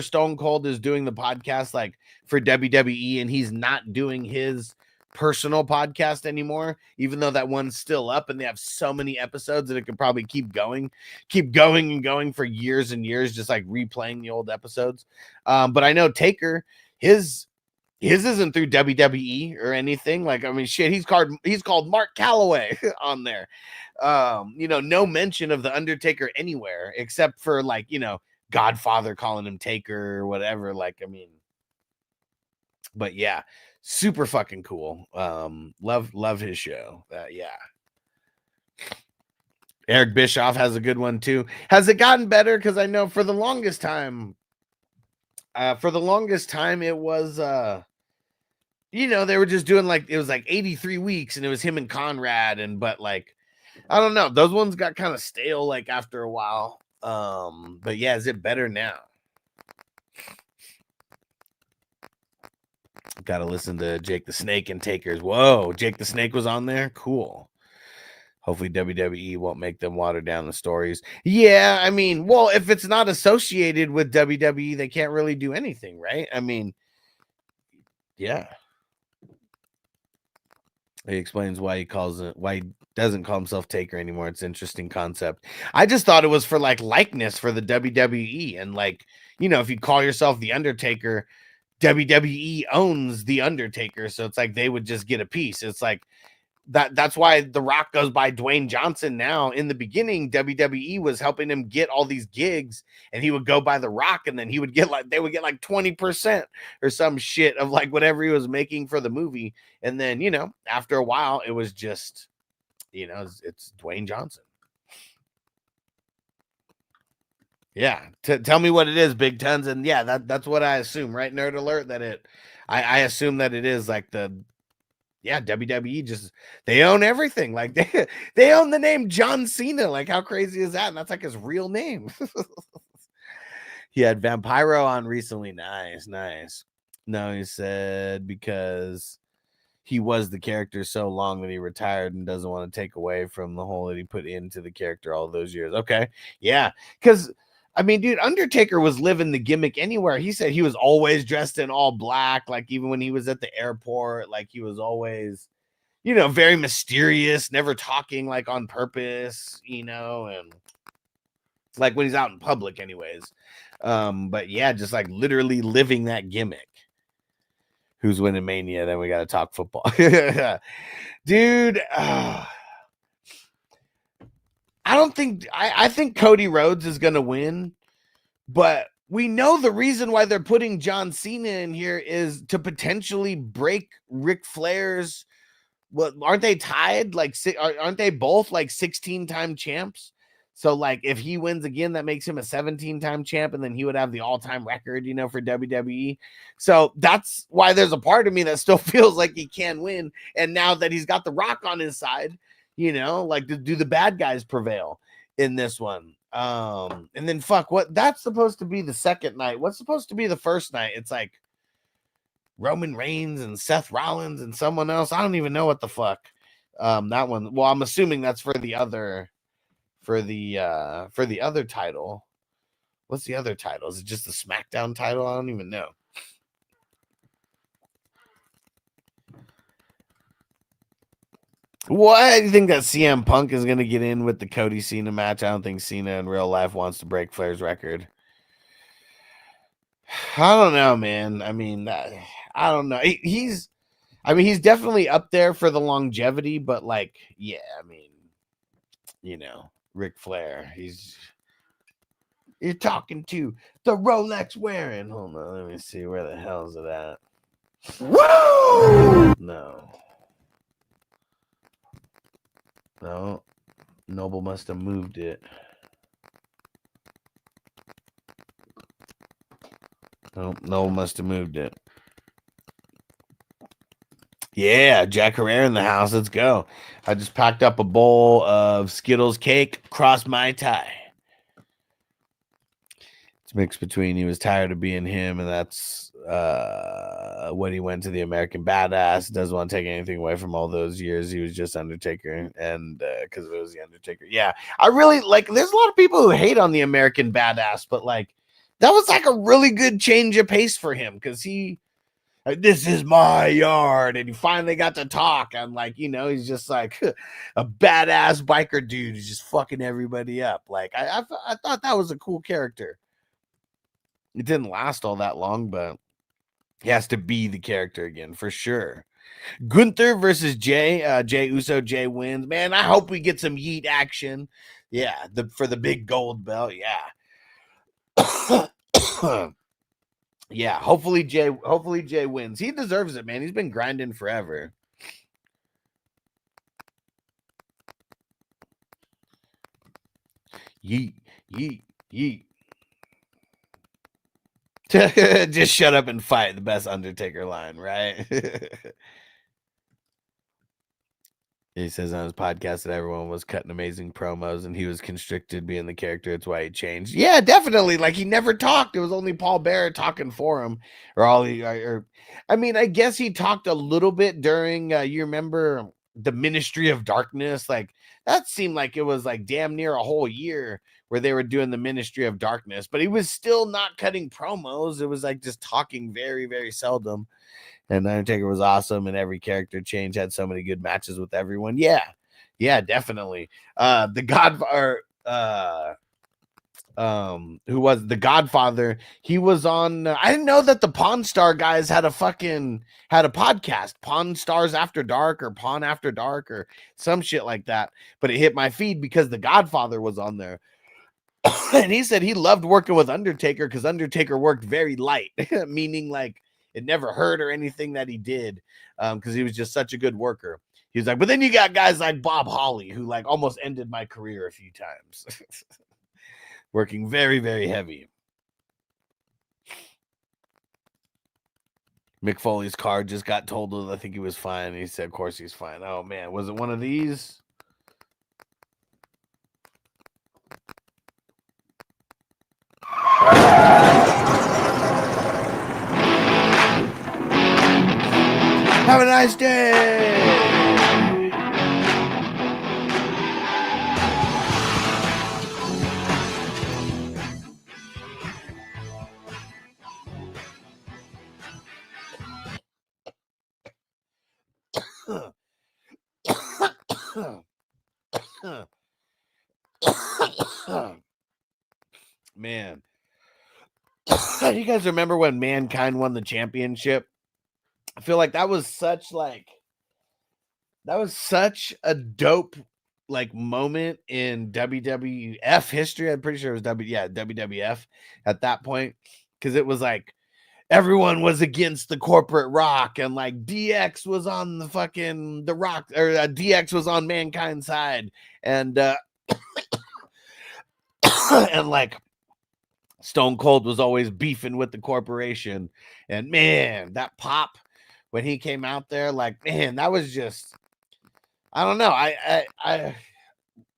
Stone Cold is doing the podcast like for WWE, and he's not doing his personal podcast anymore, even though that one's still up and they have so many episodes that it could probably keep going and going for years and years, just like replaying the old episodes. But I know Taker, his isn't through WWE or anything. Like, I mean, shit, he's called Mark Calloway on there. No mention of the Undertaker anywhere except for like, Godfather calling him Taker or whatever. Like, I mean, but yeah, super fucking cool. Love his show. Yeah. Eric Bischoff has a good one too. Has it gotten better? Because I know for the longest time it was they were just doing like, it was like 83 weeks and it was him and Conrad, but like, I don't know, those ones got kind of stale like after a while. But yeah, is it better now? Gotta listen to Jake the Snake and Takers. Whoa, Jake the Snake was on there. Cool. Hopefully WWE won't make them water down the stories. Yeah, I mean, well, if it's not associated with WWE, they can't really do anything, right? I mean, yeah. He explains why he doesn't call himself Taker anymore. It's an interesting concept. I just thought it was for like likeness for the WWE. And like, if you call yourself the Undertaker, WWE owns the Undertaker. So it's like they would just get a piece. It's like that's why The Rock goes by Dwayne Johnson now. In the beginning, WWE was helping him get all these gigs, and he would go by The Rock, and then they would get like 20% or some shit of like whatever he was making for the movie. And then, after a while, it was just, it's Dwayne Johnson. Yeah. Tell me what it is, Big Tons. And yeah, that's what I assume, right? Nerd alert that I assume that it is like WWE just, they own everything. Like they own the name John Cena. Like how crazy is that? And that's like his real name. He had Vampiro on recently. Nice. No, he said because he was the character so long that he retired and doesn't want to take away from the whole that he put into the character all those years. Okay. Yeah. Because, I mean, dude, Undertaker was living the gimmick anywhere. He said he was always dressed in all black. Like, even when he was at the airport, like, he was always, you know, very mysterious, never talking, like, on purpose, you know, and like when he's out in public anyways. But yeah, just like literally living that gimmick. Who's winning Mania? Then we got to talk football. Dude, I think Cody Rhodes is going to win, but we know the reason why they're putting John Cena in here is to potentially break Ric Flair's, what, aren't they tied? Like, aren't they both like 16-time champs? So, like, if he wins again, that makes him a 17-time champ, and then he would have the all-time record, you know, for WWE. So that's why there's a part of me that still feels like he can win. And now that he's got The Rock on his side, you know, like, do the bad guys prevail in this one? And then what? That's supposed to be the second night. What's supposed to be the first night? It's like Roman Reigns and Seth Rollins and someone else. I don't even know what the fuck. That one. Well, I'm assuming that's for the other. For the other title. What's the other title? Is it just the SmackDown title? I don't even know. Why do you think that CM Punk is going to get in with the Cody Cena match? I don't think Cena in real life wants to break Flair's record. I don't know, man. I mean, I don't know. He's definitely up there for the longevity, but like, yeah, I mean, you know, Ric Flair, you're talking to the Rolex wearing. Hold on, let me see, where the hell is it at? Woo! No, Noble must have moved it. Noble must have moved it. Yeah, Jack Herrera in the house. Let's go. I just packed up a bowl of Skittles cake, cross my tie. It's mixed between he was tired of being him, and that's when he went to the American Badass. Doesn't want to take anything away from all those years. He was just Undertaker, and because it was the Undertaker. Yeah, I really like. There's a lot of people who hate on the American Badass, but like that was like a really good change of pace for him because he. This is my yard, and he finally got to talk. I'm like, you know, he's just like a badass biker dude who's just fucking everybody up. Like, I thought that was a cool character. It didn't last all that long, but he has to be the character again for sure. Gunther versus Jay. Jay Uso. Jay wins. Man, I hope we get some Yeet action. Yeah, for the big gold belt. Yeah. Yeah, hopefully Jay wins. He deserves it, man. He's been grinding forever. Yeet. Just shut up and fight. The best Undertaker line, right? He says on his podcast that everyone was cutting amazing promos and he was constricted being the character. It's why he changed. Yeah, definitely. Like he never talked. It was only Paul Bearer talking for him. I mean, I guess he talked a little bit during, you remember the Ministry of Darkness? Like that seemed like it was like damn near a whole year where they were doing the Ministry of Darkness, but he was still not cutting promos. It was like just talking very, very seldom. And Undertaker was awesome, and every character change had so many good matches with everyone. Yeah, definitely. The Godfather, who was the Godfather? He was on. I didn't know that the Pawn Star guys had a podcast, Pawn Stars After Dark or Pawn After Dark or some shit like that. But it hit my feed because the Godfather was on there. And he said he loved working with Undertaker because Undertaker worked very light, meaning like it never hurt or anything that he did because he was just such a good worker. He was like, but then you got guys like Bob Holly who like almost ended my career a few times. Working very, very heavy. Mick Foley's car just got totaled. I think he was fine. He said, of course he's fine. Oh, man. Was it one of these? Have a nice day. Man, you guys remember when Mankind won the championship? I feel like that was such a dope moment in WWF history. I'm pretty sure it was WWF at that point, because it was like everyone was against the corporate Rock, and like DX was on the fucking the Rock, or DX was on Mankind's side, and and like Stone Cold was always beefing with the corporation. And man, that pop when he came out there, like, man, that was just, I don't know.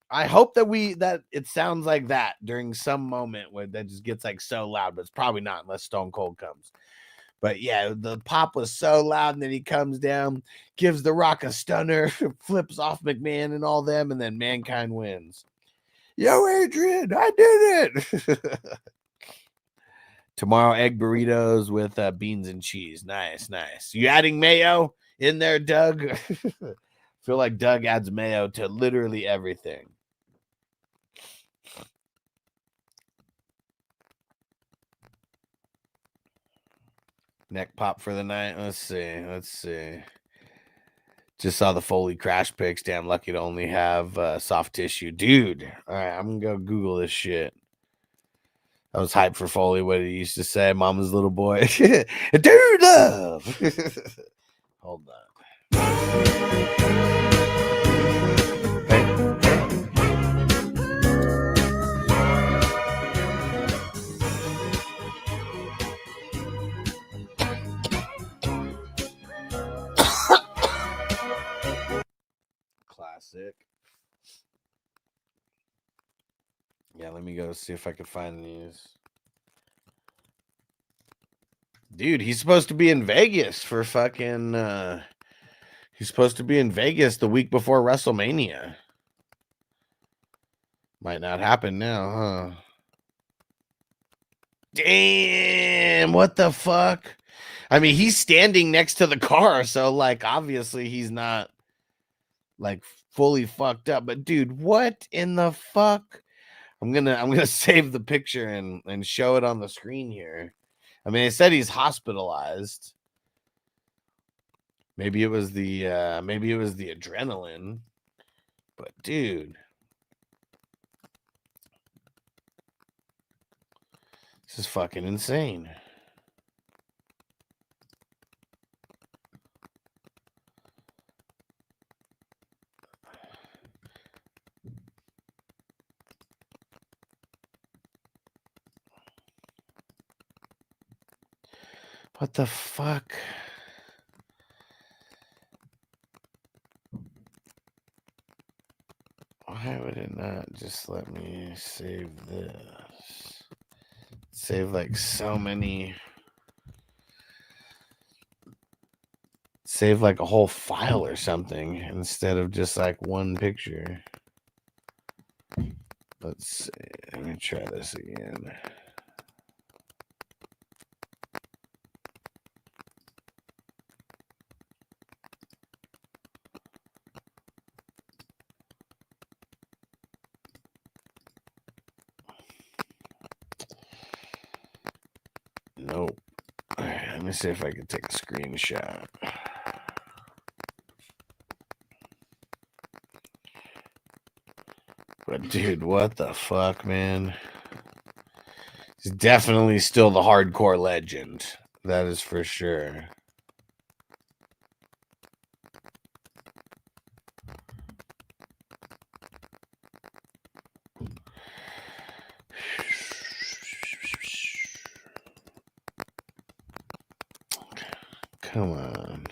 I hope that it sounds like that during some moment where that just gets like so loud, but it's probably not unless Stone Cold comes. But yeah, the pop was so loud, and then he comes down, gives the Rock a stunner, flips off McMahon and all them, and then Mankind wins. Yo, Adrian, I did it. Tomorrow, egg burritos with beans and cheese. Nice. You adding mayo in there, Doug? Feel like Doug adds mayo to literally everything. Neck pop for the night. Let's see. Just saw the Foley crash pics. Damn lucky to only have soft tissue. Dude. All right, I'm going to go Google this shit. I was hyped for Foley, what he used to say, Mama's little boy. Dude, love. Hold on. Classic. Yeah, let me go see if I can find these. Dude, he's supposed to be in Vegas for fucking he's supposed to be in Vegas the week before WrestleMania. Might not happen now, huh? Damn, what the fuck? I mean, he's standing next to the car, so like obviously he's not like fully fucked up. But dude, what in the fuck? I'm gonna save the picture and show it on the screen here. I mean, it said he's hospitalized. Maybe it was the adrenaline. But dude, this is fucking insane. What the fuck? Why would it not just let me save this? Save like so many. Save like a whole file or something instead of just like one picture. Let's see. Let me try this again. Nope. All right, let me see if I can take a screenshot. But dude, what the fuck, man? He's definitely still the hardcore legend. That is for sure. Come on.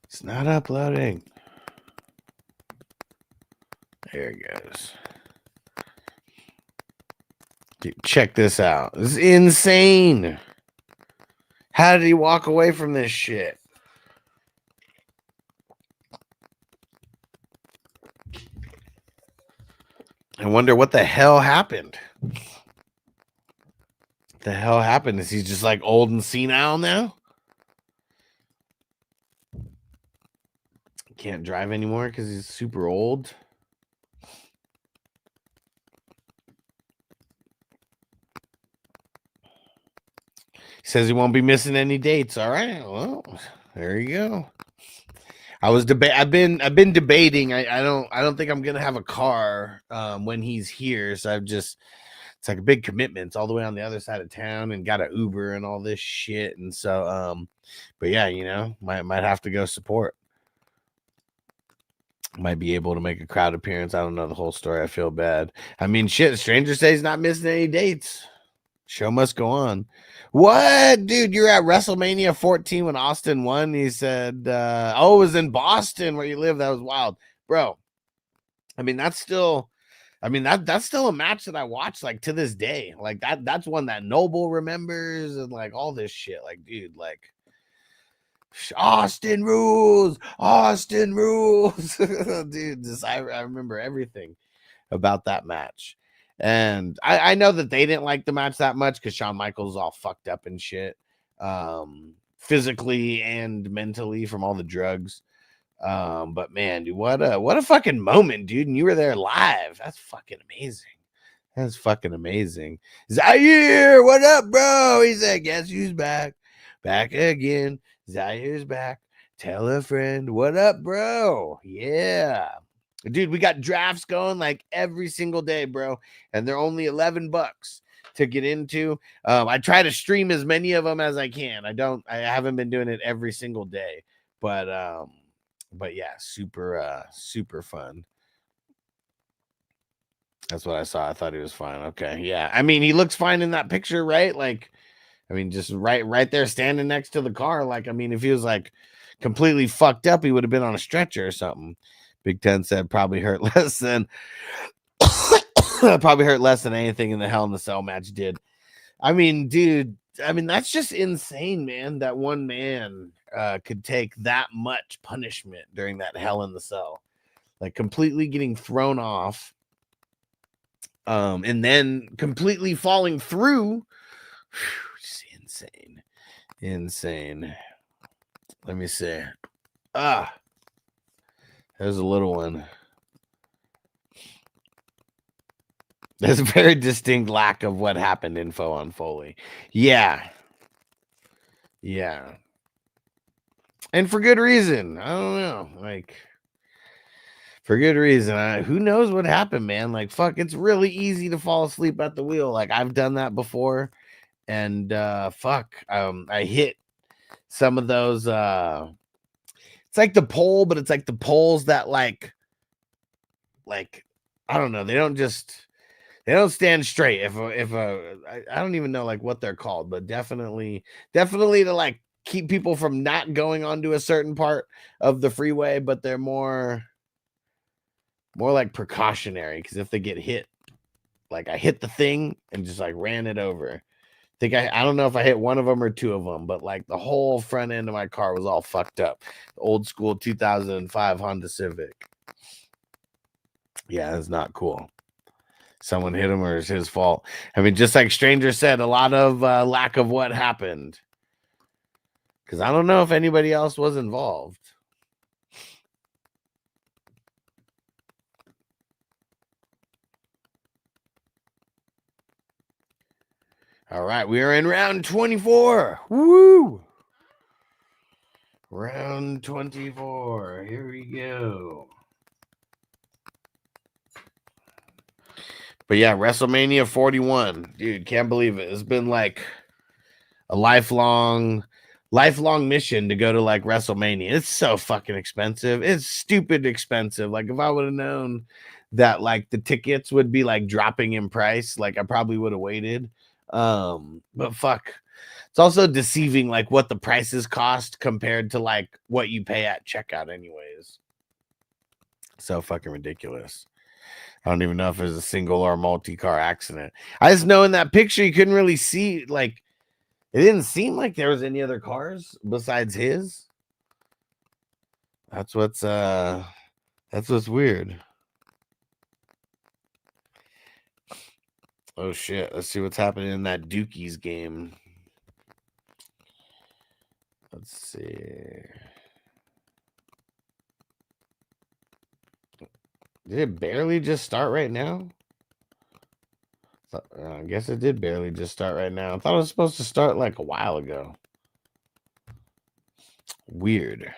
It's not uploading. There it goes. Dude, check this out. This is insane. How did he walk away from this shit? I wonder what the hell happened. The hell happened? Is he just like old and senile now? Can't drive anymore because he's super old. He says he won't be missing any dates. All right, well, there you go. I've been debating. I don't think I'm gonna have a car when he's here. So it's like a big commitment. It's all the way on the other side of town and got an Uber and all this shit. And so but yeah, you know, might have to go support. Might be able to make a crowd appearance. I don't know the whole story. I feel bad. I mean, shit, stranger says he's not missing any dates. Show must go on. What, dude? You're at WrestleMania 14 when Austin won. He said, "Oh, it was in Boston where you live." That was wild, bro. I mean, that's still a match that I watch like to this day. Like that's one that Noble remembers and like all this shit. Like, dude, like Austin rules, dude. I remember everything about that match. And I know that they didn't like the match that much because Shawn Michaels is all fucked up and shit, physically and mentally from all the drugs. But man, dude, what a fucking moment, dude. And you were there live. That's fucking amazing. That's fucking amazing. Zaire, what up, bro? He said, guess who's back? Back again. Zaire's back. Tell a friend. What up, bro? Yeah. Dude, we got drafts going like every single day, bro. And they're only $11 to get into. I try to stream as many of them as I can. I haven't been doing it every single day. But yeah, super fun. That's what I saw. I thought he was fine. Okay. Yeah. I mean, he looks fine in that picture, right? Like, I mean, just right there standing next to the car. Like, I mean, if he was like completely fucked up, he would have been on a stretcher or something. Big Ten said probably hurt less than anything in the Hell in the Cell match did. I mean, dude, that's just insane, man. That one man could take that much punishment during that Hell in the Cell, like completely getting thrown off, and then completely falling through. Just insane. Let me see. There's a little one. There's a very distinct lack of what happened info on Foley. Yeah. And for good reason. I don't know. Like, for good reason. Who knows what happened, man? Like, fuck, it's really easy to fall asleep at the wheel. Like, I've done that before. And I hit some of those it's like the pole, but it's like the poles that like I don't know, they don't stand straight. I don't even know like what they're called, but definitely to like keep people from not going onto a certain part of the freeway, but they're more like precautionary, because if they get hit, like I hit the thing and just like ran it over. I don't know if I hit one of them or two of them, but like the whole front end of my car was all fucked up. Old school 2005 Honda Civic. Yeah, that's not cool. Someone hit him or it's his fault. I mean, just like Stranger said, a lot of lack of what happened. Because I don't know if anybody else was involved. All right, we are in round 24. Woo! Round 24. Here we go. But yeah, WrestleMania 41. Dude, can't believe it. It's been like a lifelong mission to go to like WrestleMania. It's so fucking expensive. It's stupid expensive. Like if I would have known that like the tickets would be like dropping in price, like I probably would have waited. But fuck, it's also deceiving like what the prices cost compared to like what you pay at checkout anyways. So fucking ridiculous. I don't even know if it was a single or multi-car accident. I just know in that picture you couldn't really see, like It didn't seem like there was any other cars besides his. That's what's weird. Oh shit, let's see what's happening in that Dookies game. Let's see. Did it barely just start right now? I guess it did barely just start right now. I thought it was supposed to start like a while ago. Weird.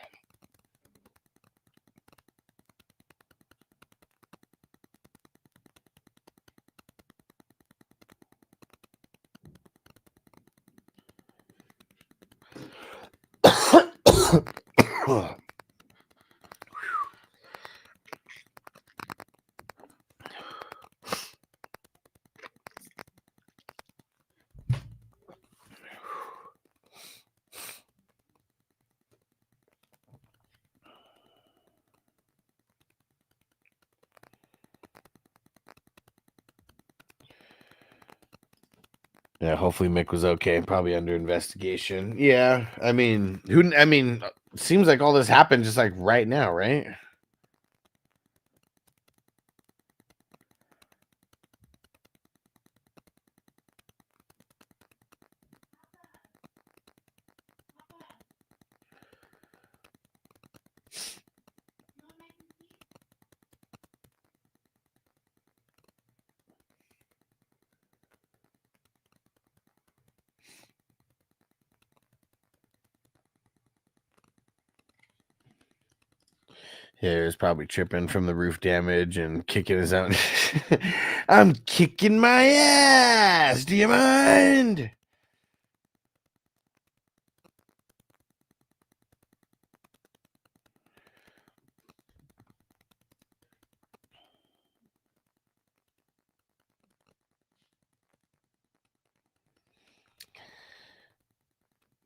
Yeah, hopefully Mick was okay. Probably under investigation. Yeah, I mean, seems like all this happened just like right now, right? Yeah, he was probably tripping from the roof damage and kicking his own. I'm kicking my ass. Do you mind?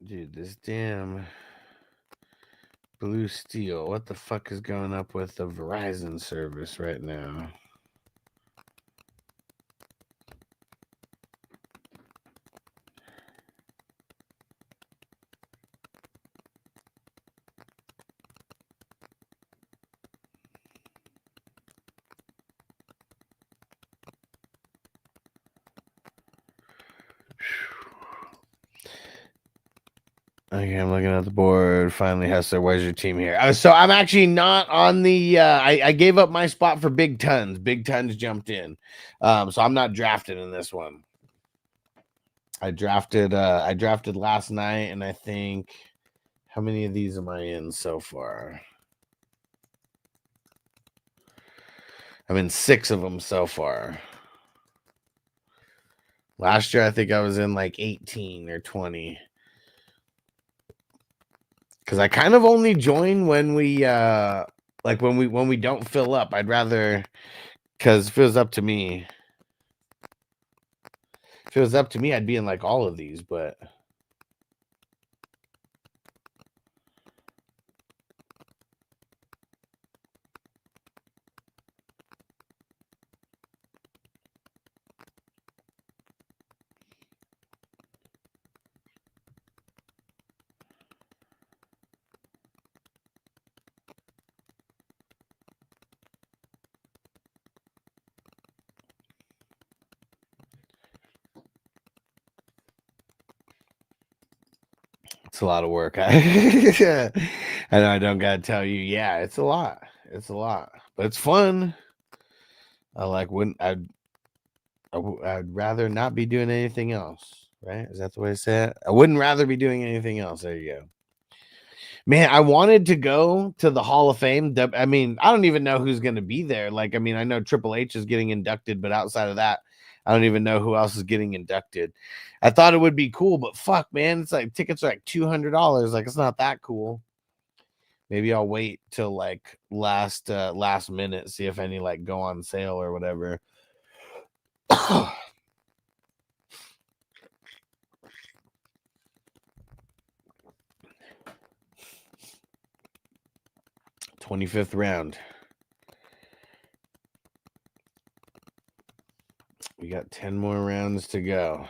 Dude, this damn blue steel. What the fuck is going up with the Verizon service right now? Okay, I'm looking at the board. Finally, Hessler, where's your team here? So I'm actually not on the. I gave up my spot for Big Tons. Big Tons jumped in, so I'm not drafted in this one. I drafted last night, and I think how many of these am I in so far? I'm in 6 of them so far. Last year, I think I was in like 18 or 20. Because I kind of only join when we when we don't fill up. I'd rather, because if it was up to me, I'd be in like all of these, but it's a lot of work. I know I don't gotta tell you. Yeah, it's a lot. It's a lot, but it's fun. I'd rather not be doing anything else. Right? Is that the way to say it? I wouldn't rather be doing anything else. There you go. Man, I wanted to go to the Hall of Fame. I mean, I don't even know who's going to be there. Like, I mean, I know Triple H is getting inducted, but outside of that, I don't even know who else is getting inducted. I thought it would be cool, but fuck, man, it's like tickets are like $200. Like, it's not that cool. Maybe I'll wait till like last minute, see if any like go on sale or whatever. 25th round. We got 10 more rounds to go.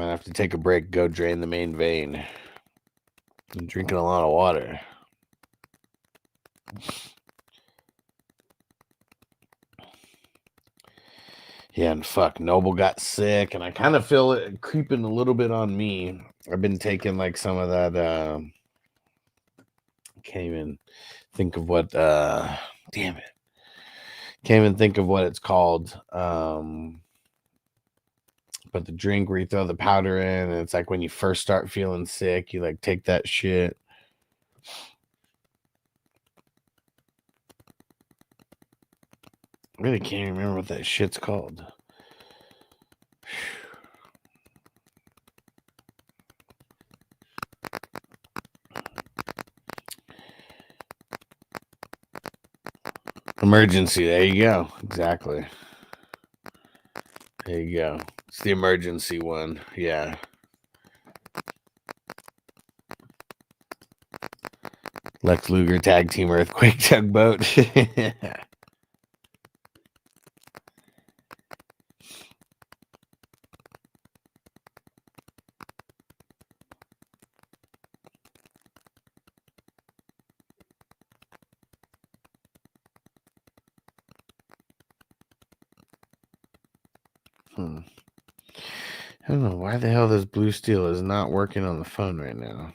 Might have to take a break, go drain the main vein. I'm drinking a lot of water. Yeah, and fuck, Noble got sick, and I kind of feel it creeping a little bit on me. I've been taking like some of that. Can't even think of what. Damn it, can't even think of what it's called. But the drink where you throw the powder in, and it's like when you first start feeling sick, you like take that shit. I really can't remember what that shit's called. Emergency. There you go. Exactly. There you go. It's the emergency one. Yeah. Lex Luger tag team earthquake tugboat. I don't know why the hell this blue steel is not working on the phone right now.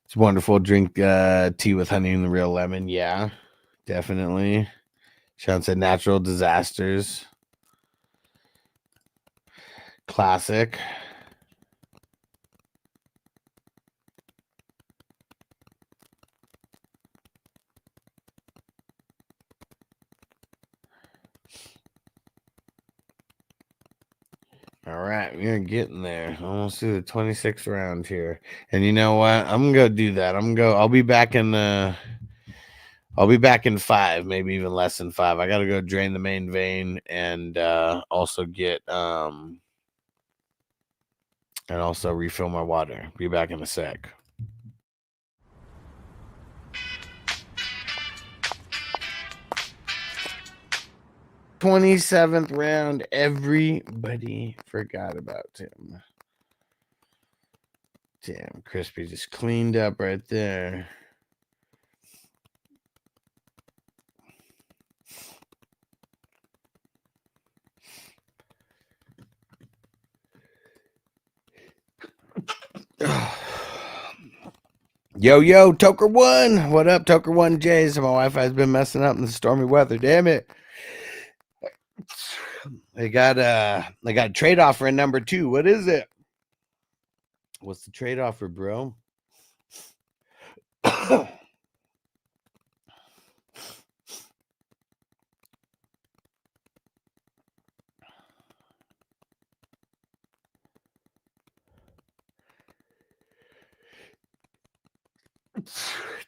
It's wonderful. Drink tea with honey and the real lemon. Yeah, definitely. Sean said natural disasters. Classic. All right, we're getting there. Almost to the 26th round here. And you know what? I'm gonna go do that. I'll be back in 5, maybe even less than 5. I gotta go drain the main vein and also get and also refill my water. Be back in a sec. "27th round." Everybody forgot about him. Damn, Crispy just cleaned up right there. Yo, Toker 1. What up, Toker 1 Jays? My Wi-Fi's been messing up in the stormy weather. Damn it. They got a trade offer in number 2. What is it? What's the trade offer, bro?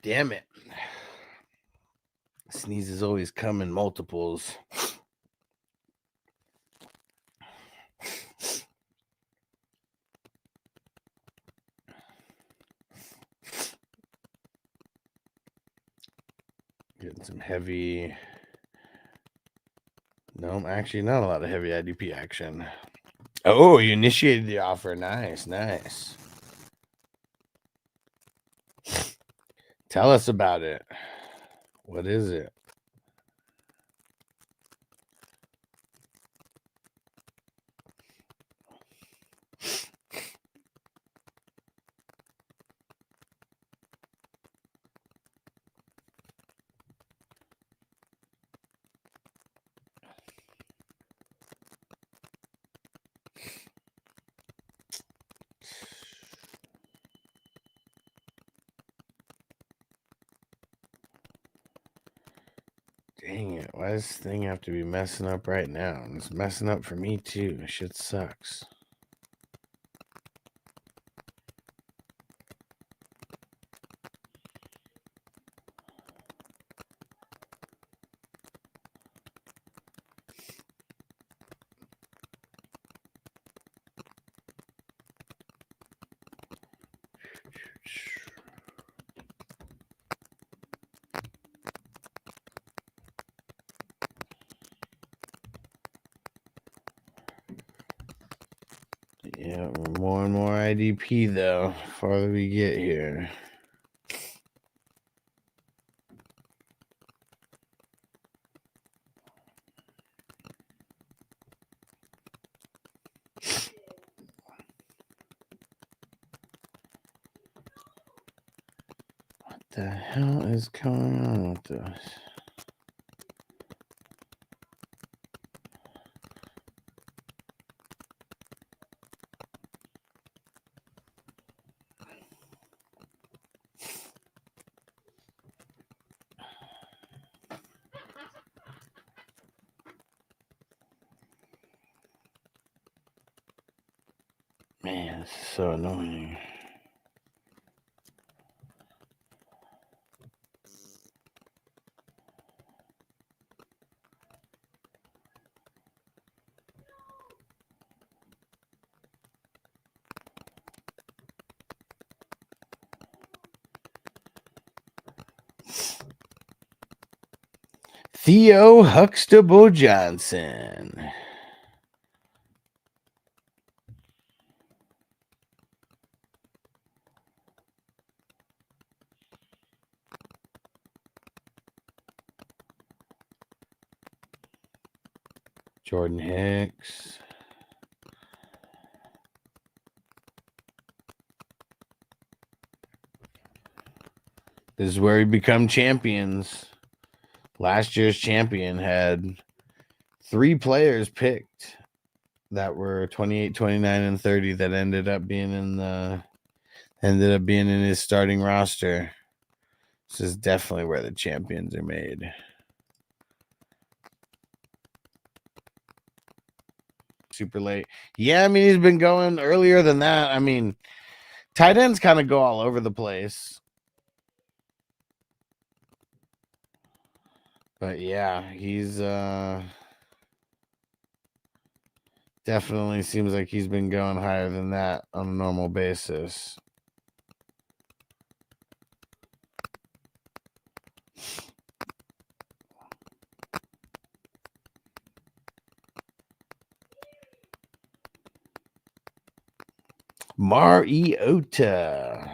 Damn it. Sneezes always come in multiples. Getting some heavy. No, actually not a lot of heavy IDP action. Oh, you initiated the offer. Nice. Tell us about it. What is it? Dang it. Why does this thing have to be messing up right now? And it's messing up for me too. Shit sucks. Yeah, more and more IDP though. The farther we get here. What the hell is going on with this? Man, this is so annoying. Theo Huxtable Johnson. Jordan Hicks. This is where we become champions. Last year's champion had 3 players picked that were 28, 29, and 30 that ended up being in his starting roster. This is definitely where the champions are made. Super late. Yeah, I mean, he's been going earlier than that. I mean, tight ends kind of go all over the place. But yeah, he's definitely seems like he's been going higher than that on a normal basis. Mariota.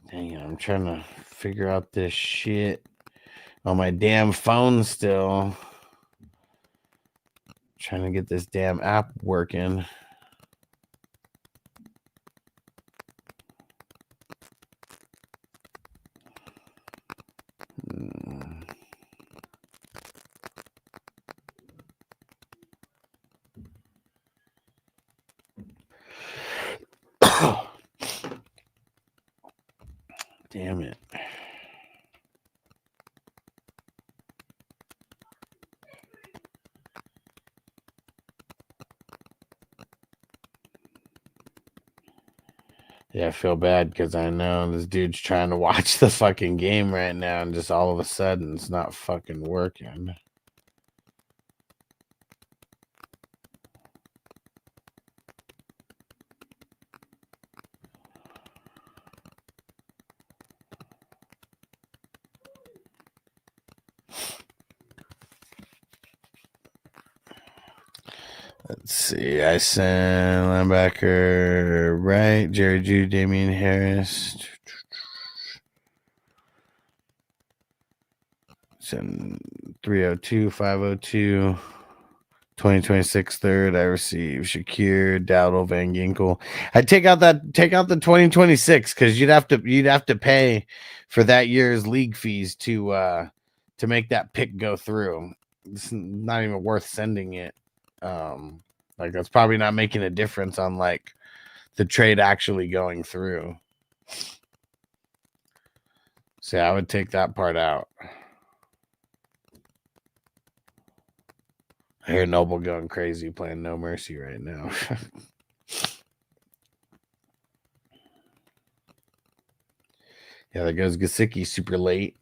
Dang it, I'm trying to figure out this shit on my damn phone still. Trying to get this damn app working. Damn it. Yeah, I feel bad because I know this dude's trying to watch the fucking game right now and just all of a sudden it's not fucking working. Let's see. I sent linebacker right, Jerry Judy, Damian Harris. Send 302, 502, 2026 third. I receive Shakir, Dowdle, Van Ginkel. I'd take out the 2026 because you'd have to pay for that year's league fees to make that pick go through. It's not even worth sending it. Like that's probably not making a difference on like the trade actually going through. So yeah, I would take that part out. I hear Noble going crazy playing No Mercy right now. Yeah, there goes Gesicki super late.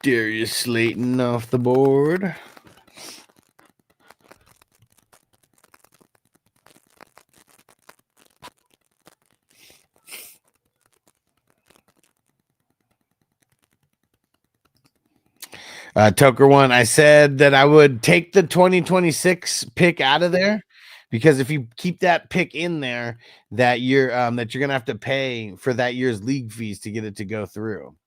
Darius Slayton off the board. Toker one, I said that I would take the 2026 pick out of there because if you keep that pick in there, that you're gonna have to pay for that year's league fees to get it to go through.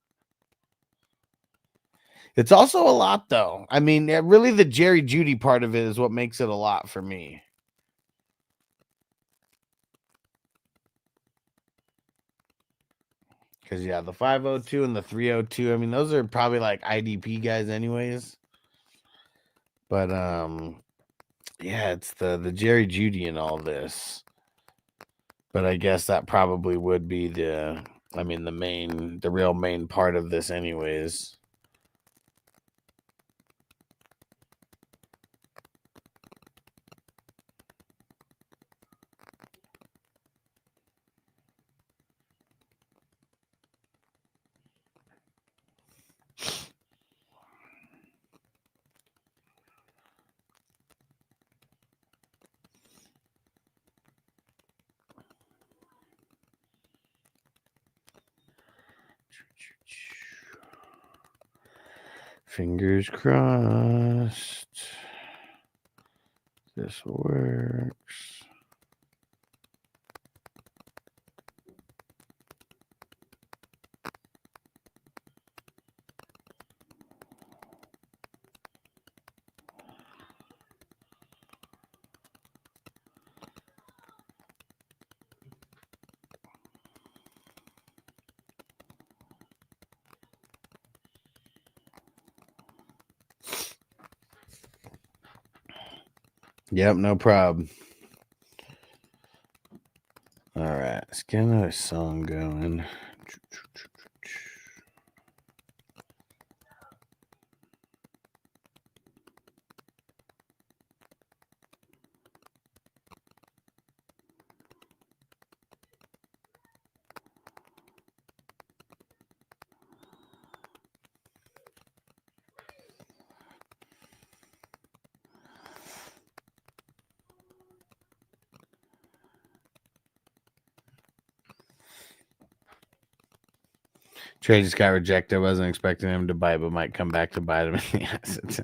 It's also a lot, though. I mean, really, the Jerry Jeudy part of it is what makes it a lot for me. Because, yeah, the 502 and the 302, I mean, those are probably like IDP guys anyways. But, yeah, it's the Jerry Jeudy and all this. But I guess that probably would be the real main part of this anyways. Fingers crossed. This works. Yep, no problem. All right, let's get another song going. Trade just got rejected. I wasn't expecting him to bite, but might come back to bite him in the ass.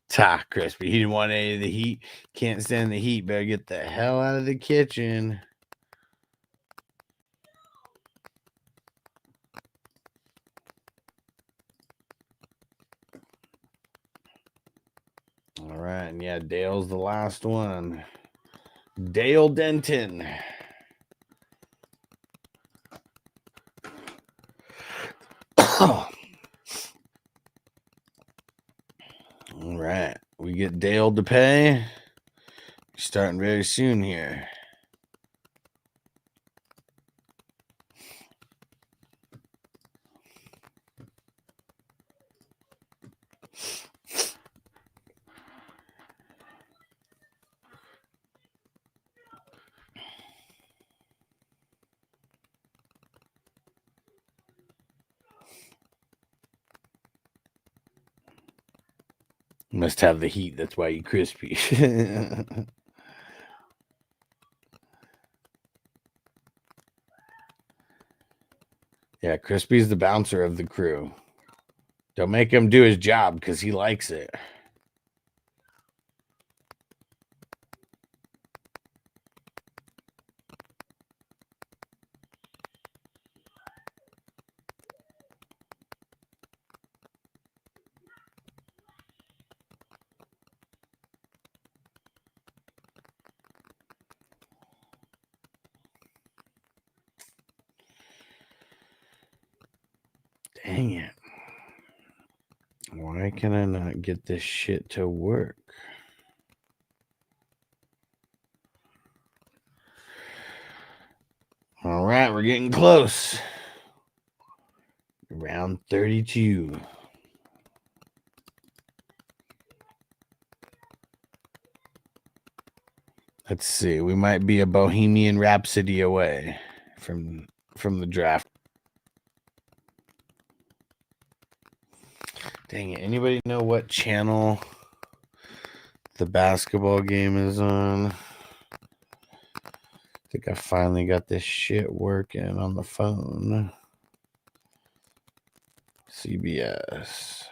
Ta, Crispy. He didn't want any of the heat. Can't stand the heat. Better get the hell out of the kitchen. All right. And yeah, Dale's the last one. Dale Denton. All right. We get Dale to pay. Starting very soon here. Must have the heat. That's why you crispy. Yeah, Crispy's the bouncer of the crew. Don't make him do his job because he likes it. Dang it. Why can I not get this shit to work? All right, we're getting close. Round 32. Let's see. We might be a Bohemian Rhapsody away from the draft. Dang it. Anybody know what channel the basketball game is on? I think I finally got this shit working on the phone. CBS.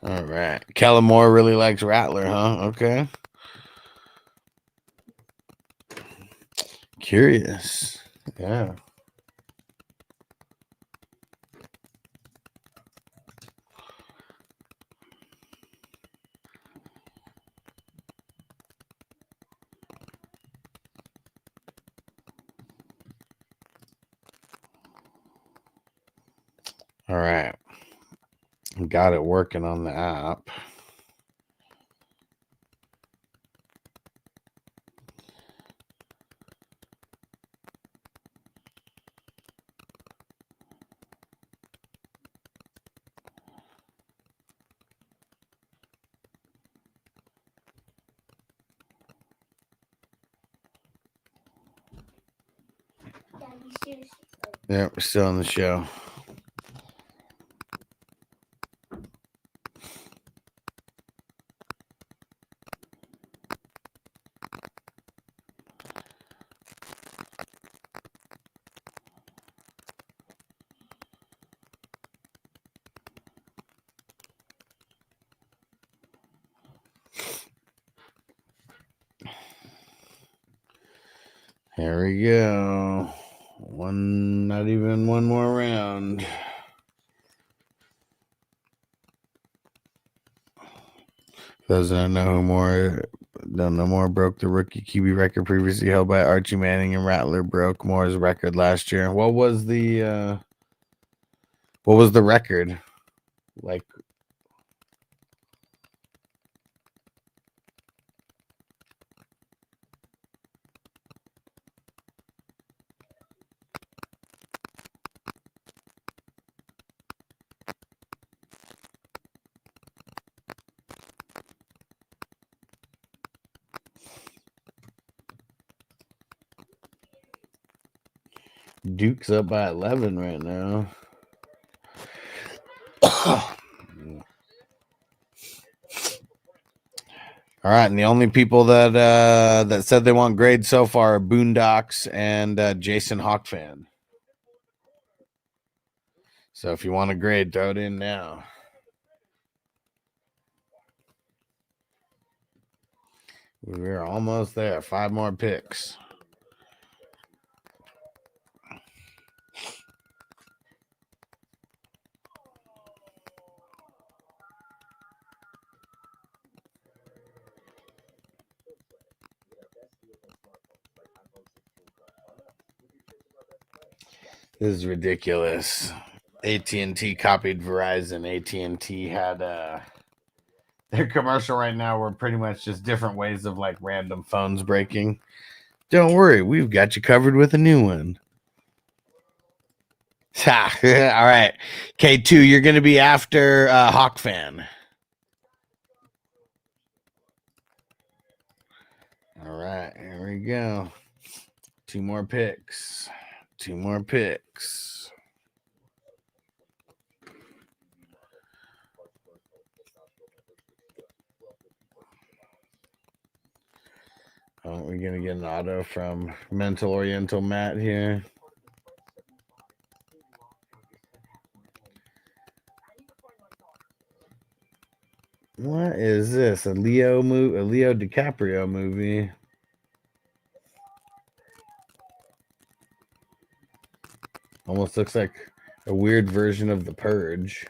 All right. Kellen Moore really likes Rattler, huh? Okay. Curious. Yeah. All right. Got it working on the app. Yeah, we're still on the show. Here we go. Not even one more round. Those that don't know more, broke the rookie QB record previously held by Archie Manning, and Rattler broke Moore's record last year. What was the record? Like, Duke's up by 11 right now. All right, and the only people that that said they want grades so far are Boondocks and Jason Hawkfan. So if you want a grade, throw it in now. We're almost there. 5 more picks. This is ridiculous. AT&T copied Verizon. AT&T had their commercial right now were pretty much just different ways of like random phones breaking. Don't worry, we've got you covered with a new one. All right. K2, you're going to be after Hawkfan. All right, here we go. 2 more picks. 2 more picks. Oh, we're going to get an auto from Mental Oriental Matt here. What is this? A Leo DiCaprio movie. Almost looks like a weird version of The Purge.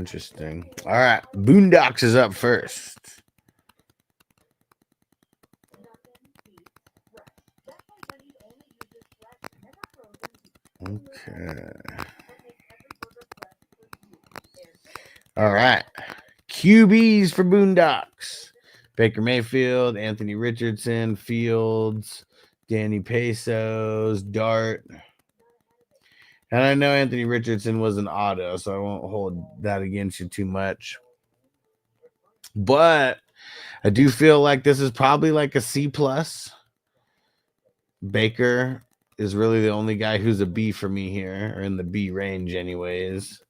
Interesting. All right. Boondocks is up first. Okay. All right. QBs for Boondocks. Baker Mayfield, Anthony Richardson, Fields, Danny Pesos, Dart. And I know Anthony Richardson was an auto, so I won't hold that against you too much. But I do feel like this is probably like a C+. Baker is really the only guy who's a B for me here, or in the B range anyways.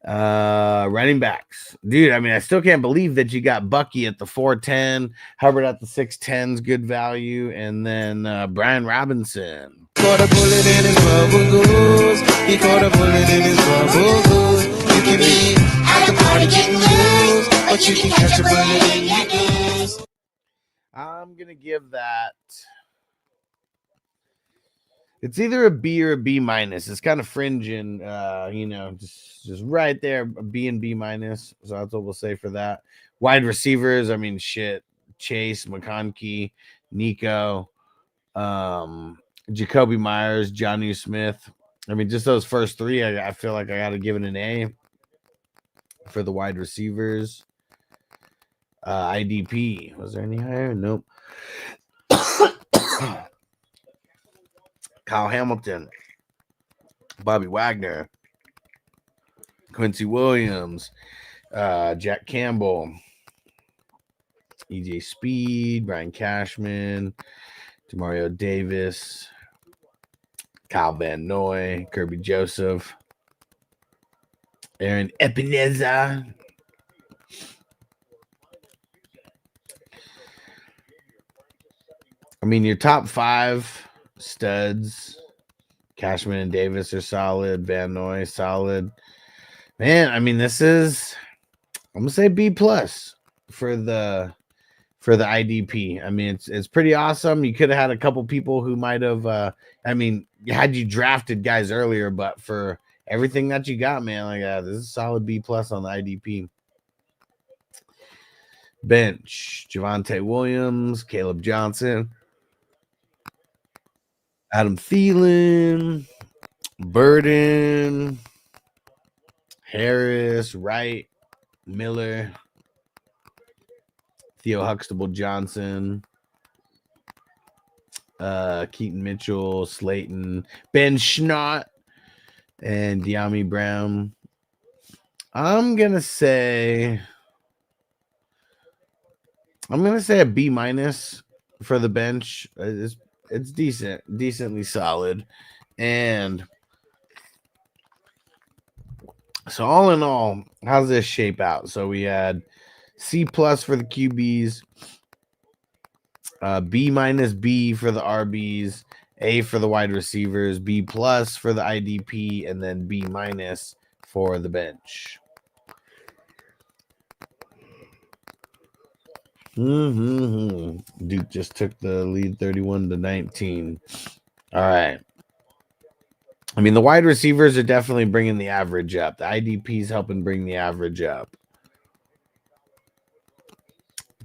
Running backs. Dude, I mean, I still can't believe that you got Bucky at the 410, Hubbard at the 610's good value, and then Brian Robinson. Caught a bullet in his rubber goose. He caught a bullet in his rubber goose. You can be at the party getting loose, but you can catch a bullet in your goose. I'm gonna give that. It's either a B or a B minus. It's kind of fringing, just right there, a B and B minus. So that's what we'll say for that. Wide receivers, I mean, shit. Chase, McConkey, Nico, Jacoby Myers, Jonnu Smith. I mean, just those first three, I feel like I got to give it an A for the wide receivers. IDP. Was there any higher? Nope. Kyle Hamilton, Bobby Wagner, Quincy Williams, Jack Campbell, EJ Speed, Brian Cashman, Demario Davis, Kyle Van Noy, Kirby Joseph, Aaron Epineza. I mean, your top five studs, Cashman and Davis are solid. Van Noy solid. Man, I mean, this is, I'm gonna say B plus for the IDP. I mean, it's pretty awesome. You could have had a couple people who might have. I mean, had you drafted guys earlier, but for everything that you got, man, like this is a solid B plus on the IDP. Bench: Javonte Williams, Caleb Johnson, Adam Thielen, Burden, Harris, Wright, Miller, Theo Huxtable Johnson, Keaton Mitchell, Slayton, Ben Schnott, and De'Ami Brown. I'm gonna say a B minus for the bench. It's decently solid. And so all in all, how's this shape out? So we had C plus for the QBs, B minus B for the RBs, A for the wide receivers, B plus for the IDP, and then B minus for the bench. Duke just took the lead 31-19. All right. I mean, the wide receivers are definitely bringing the average up. The IDP is helping bring the average up.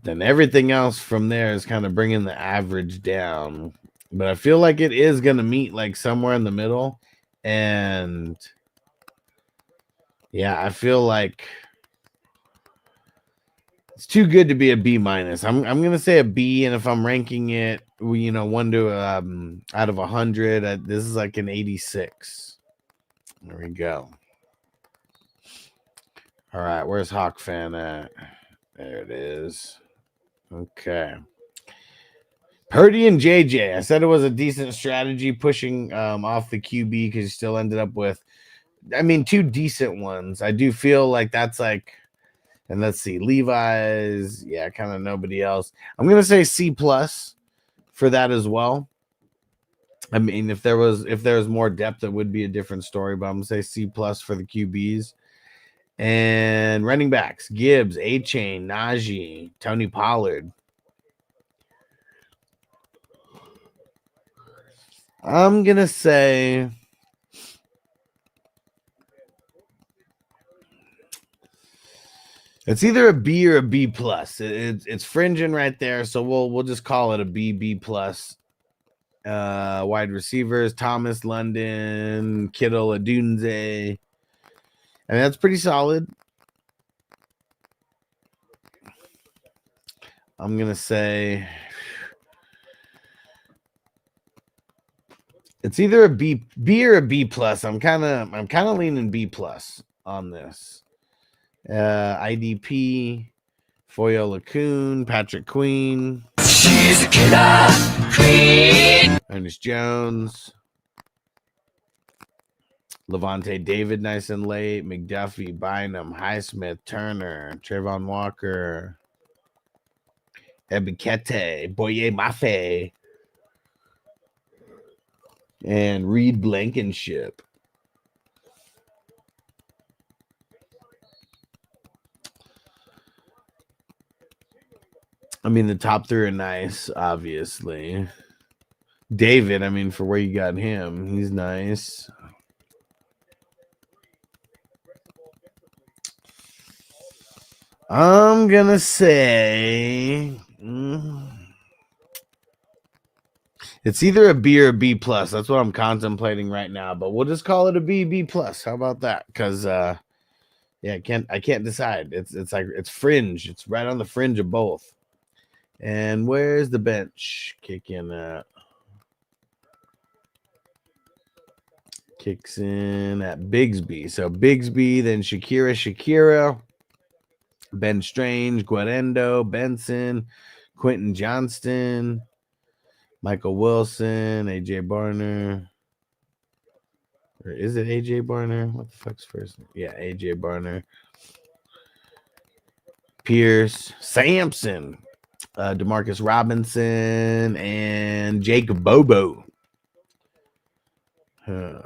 Then everything else from there is kind of bringing the average down. But I feel like it is going to meet like somewhere in the middle. And yeah, I feel like it's too good to be a B minus. I'm gonna say a B, and if I'm ranking it, 1 to out of 100, this is like an 86. There we go. All right, where's Hawk Fan at? There it is. Okay. Purdy and JJ. I said it was a decent strategy pushing off the QB because you still ended up with, I mean, two decent ones. I do feel like that's like. And let's see, Levi's, yeah, kind of nobody else. I'm gonna say C plus for that as well. I mean, if there was more depth, it would be a different story. But I'm gonna say C plus for the QBs. And running backs: Gibbs, A-Chain, Najee, Tony Pollard. I'm gonna say It's either a B or a B plus. It's fringing right there, so we'll just call it a B plus. Wide receivers: Thomas, London, Kittle, Adunze. I mean, that's pretty solid. I'm gonna say it's either a B or a B plus. I'm kind of leaning B plus on this. IDP, Foyo Lacoon, Patrick Queen. She's a killer queen. Ernest Jones. Levante David, nice and late. McDuffie, Bynum, Highsmith, Turner, Trayvon Walker, Ebikete, Boye Mafe, and Reed Blankenship. I mean, the top three are nice, obviously. David, I mean, for where you got him, he's nice. I'm going to say it's either a B or a B plus. That's what I'm contemplating right now, but we'll just call it a B plus. How about that? Because yeah, I can't decide. It's like it's fringe. It's right on the fringe of both. And where's the bench kicking at? Kicks in at Bigsby. So Bigsby, then Shakira, Ben Strange, Guarendo, Benson, Quentin Johnston, Michael Wilson, AJ Barner. Or is it AJ Barner? What the fuck's first? Yeah, AJ Barner. Pierce, Sampson, Demarcus Robinson, and Jake Bobo. I'm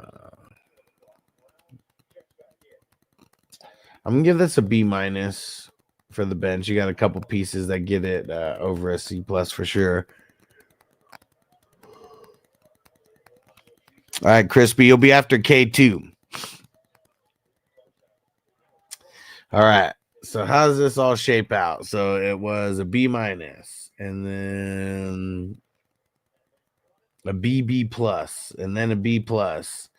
gonna give this a B minus for the bench. You got a couple pieces that get it over a C plus for sure. All right, Crispy, you'll be after K2. All right. So how does this all shape out? So it was a B minus, and then a B plus, and then a B plus,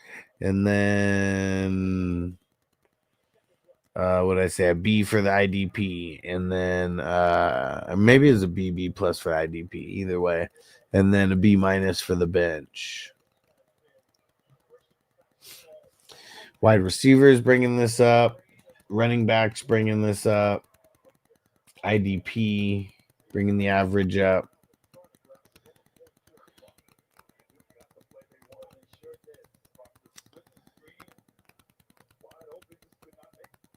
and then what did I say? A B for the IDP, and then maybe it's a B plus for IDP. Either way, and then a B minus for the bench. Wide receivers bringing this up. Running backs bringing this up. IDP bringing the average up.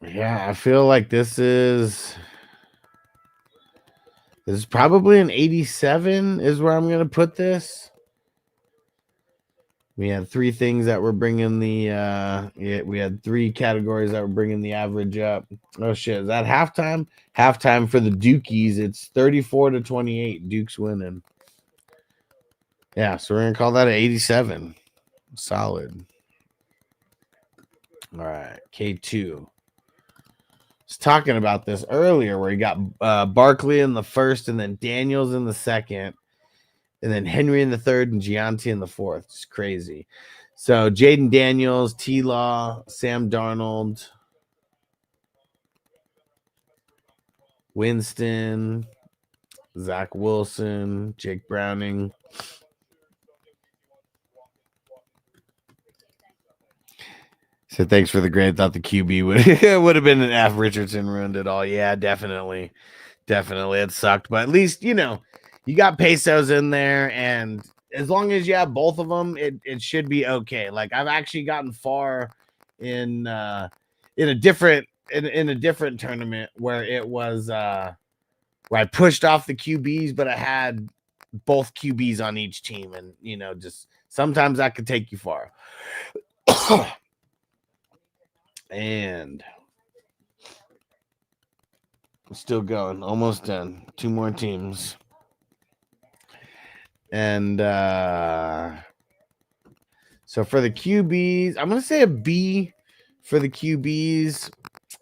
Yeah, I feel like this is probably an 87 is where I'm going to put this. We had three things that were bringing the we had three categories that were bringing the average up. Oh shit, is that halftime? Halftime for the Dukies. It's 34-28. Duke's winning. Yeah, so we're gonna call that an 87. Solid. All right, K2. I was talking about this earlier where he got Barkley in the first and then Daniels in the second. And then Henry in the third and Gianti in the fourth. It's crazy. So Jaden Daniels, T-Law, Sam Darnold, Winston, Zach Wilson, Jake Browning. So thanks for the grade. Thought the QB would have been an F. Richardson ruined it all. Yeah, definitely. Definitely. It sucked. But at least, you know, you got pesos in there, and as long as you have both of them, it should be okay. Like I've actually gotten far in a different tournament where it was where I pushed off the QBs, but I had both QBs on each team, and you know, just sometimes that could take you far. And still going, almost done. Two more teams. And so for the QBs, I'm going to say a B for the QBs.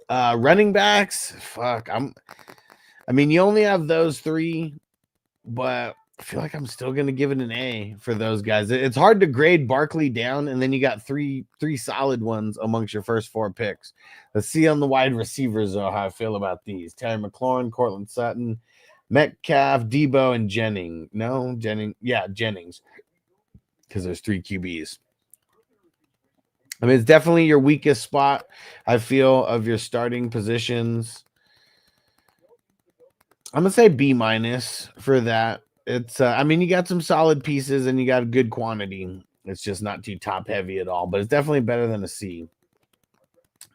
Running backs, fuck. I mean, you only have those three, but I feel like I'm still gonna give it an A for those guys. It's hard to grade Barkley down, and then you got three solid ones amongst your first 4 picks. Let's see on the wide receivers though how I feel about these. Terry McLaurin, Cortland Sutton, Metcalf, Debo, and Jennings. No, Jennings. Yeah, Jennings. Because there's 3 QBs. I mean, it's definitely your weakest spot, I feel, of your starting positions. I'm gonna say B- for that. It's I mean, you got some solid pieces and you got a good quantity. It's just not too top heavy at all, but it's definitely better than a C.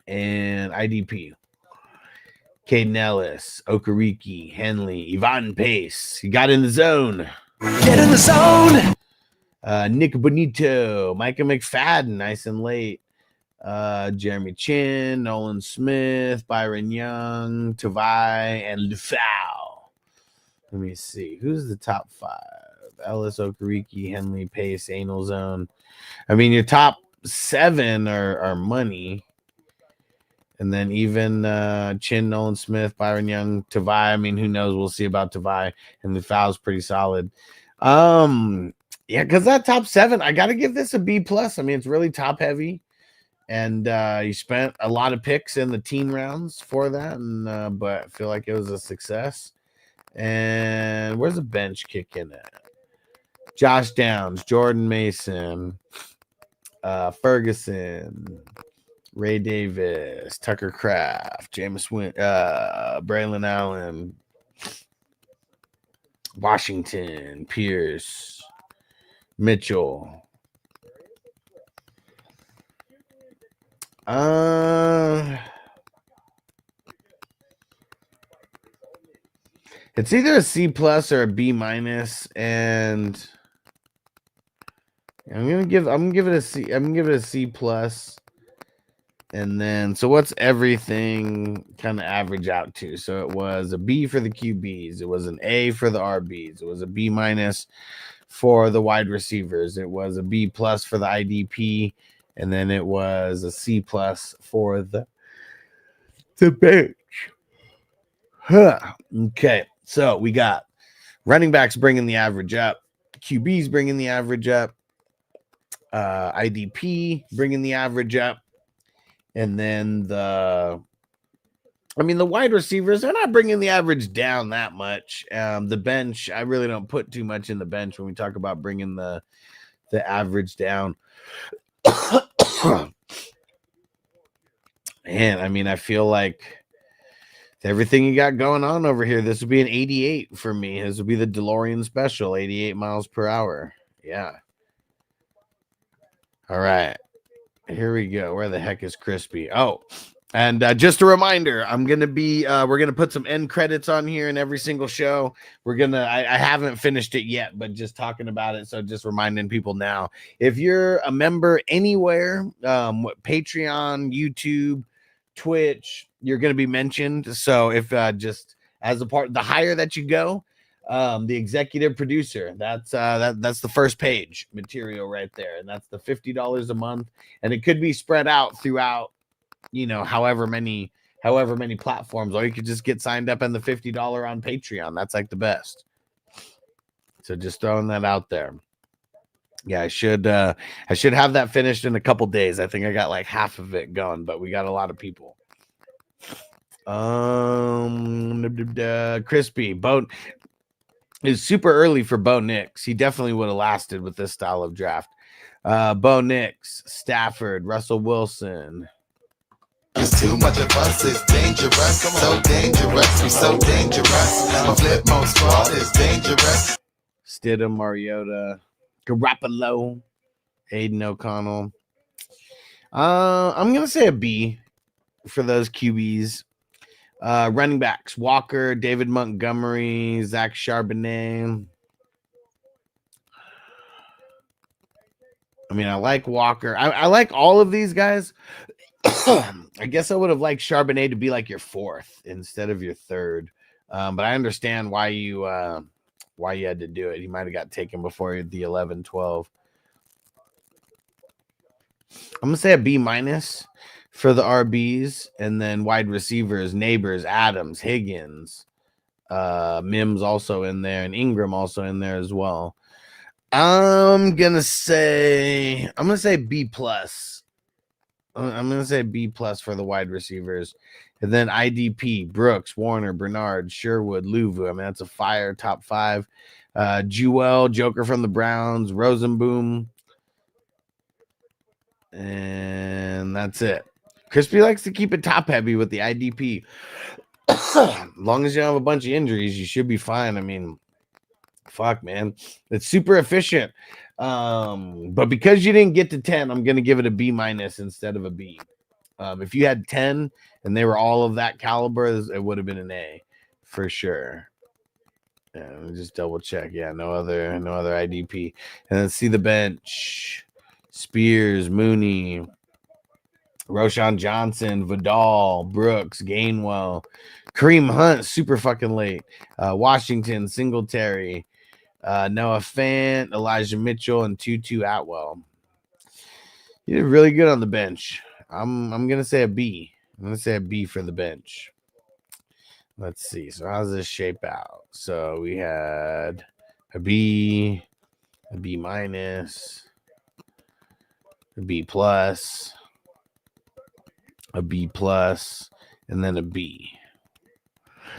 And IDP. Caden Ellis, Okereke, Henley, Yvonne Pace. You got in the zone. Get in the zone. Nick Bonito, Micah McFadden, nice and late. Jeremy Chin, Nolan Smith, Byron Young, Tavai, and Lufau. Let me see. Who's the top 5? Ellis, Okereke, Henley, Pace, Anal Zone. I mean, your top 7 are money. And then even Chin, Nolan Smith, Byron Young, Tavai. I mean, who knows? We'll see about Tavai. And Lufau's pretty solid. Yeah, because that top 7, I got to give this a B+. I mean, it's really top heavy. And you spent a lot of picks in the teen rounds for that. And but I feel like it was a success. And where's the bench kick in at? Josh Downs, Jordan Mason, Ferguson, Ray Davis, Tucker Kraft, Jameis Braylon Allen, Washington, Pierce, Mitchell. It's either a C+ or a B-, and I'm gonna give it a C. I'm gonna give it a C+. And then, so what's everything kind of average out to? So it was a B for the QBs. It was an A for the RBs. It was a B- for the wide receivers. It was a B+ for the IDP. And then it was a C+ for the bench. Okay. So we got running backs bringing the average up. QBs bringing the average up. IDP bringing the average up. And then the wide receivers, they're not bringing the average down that much. The bench, I really don't put too much in the bench when we talk about bringing the average down. Man, I mean, I feel like everything you got going on over here, this would be an 88 for me. This would be the DeLorean special, 88 miles per hour. Yeah. All right. Here we go. Where the heck is Crispy? Oh, and just a reminder, I'm going to be, we're going to put some end credits on here in every single show. We're going to, I haven't finished it yet, but just talking about it. So just reminding people now, if you're a member anywhere, Patreon, YouTube, Twitch, you're going to be mentioned. So if just as a part, the higher that you go, the executive producer, that's the first page material right there. And that's the $50 a month. And it could be spread out throughout, however many platforms, or you could just get signed up on the $50 on Patreon. That's like the best. So just throwing that out there. Yeah, I should have that finished in a couple days. I think I got like half of it gone, but we got a lot of people. Crispy Bo is super early for Bo Nix. He definitely would have lasted with this style of draft. Bo Nix, Stafford, Russell Wilson. It's too much of us, it's dangerous. So dangerous, we so dangerous. My flip mode squad is dangerous. Stidham, Mariota, Garoppolo, Aiden O'Connell. I'm gonna say a B for those QBs. Running backs: Walker, David Montgomery, Zach Charbonnet. I mean, I like Walker. I like all of these guys. I guess I would have liked Charbonnet to be like your 4th instead of your 3rd. But I understand why you had to do it. He might have got taken before the 11-12. I'm gonna say a B- for the RBs, and then wide receivers, Neighbors, Adams, Higgins, Mims also in there, and Ingram also in there as well. I'm gonna say B plus. I'm gonna say B plus for the wide receivers, and then IDP, Brooks, Warner, Bernard, Sherwood, Luvu. I mean, that's a fire top 5. Jewel, Joker from the Browns, Rosenboom, and that's it. Crispy likes to keep it top heavy with the IDP. As long as you don't have a bunch of injuries, you should be fine. I mean, fuck, man, it's super efficient. But because you didn't get to 10, I'm gonna give it a B minus instead of a B. If you had 10 and they were all of that caliber, it would have been an A for sure. Yeah, let me just double check. Yeah, no other IDP. And then see the bench: Spears, Mooney, Roshan Johnson, Vidal, Brooks, Gainwell, Kareem Hunt, super fucking late. Washington, Singletary, Noah Fant, Elijah Mitchell, and Tutu Atwell. You did really good on the bench. I'm gonna say a B. I'm gonna say a B for the bench. Let's see. So how does this shape out? So we had a B minus, a B plus, a B plus, and then a B.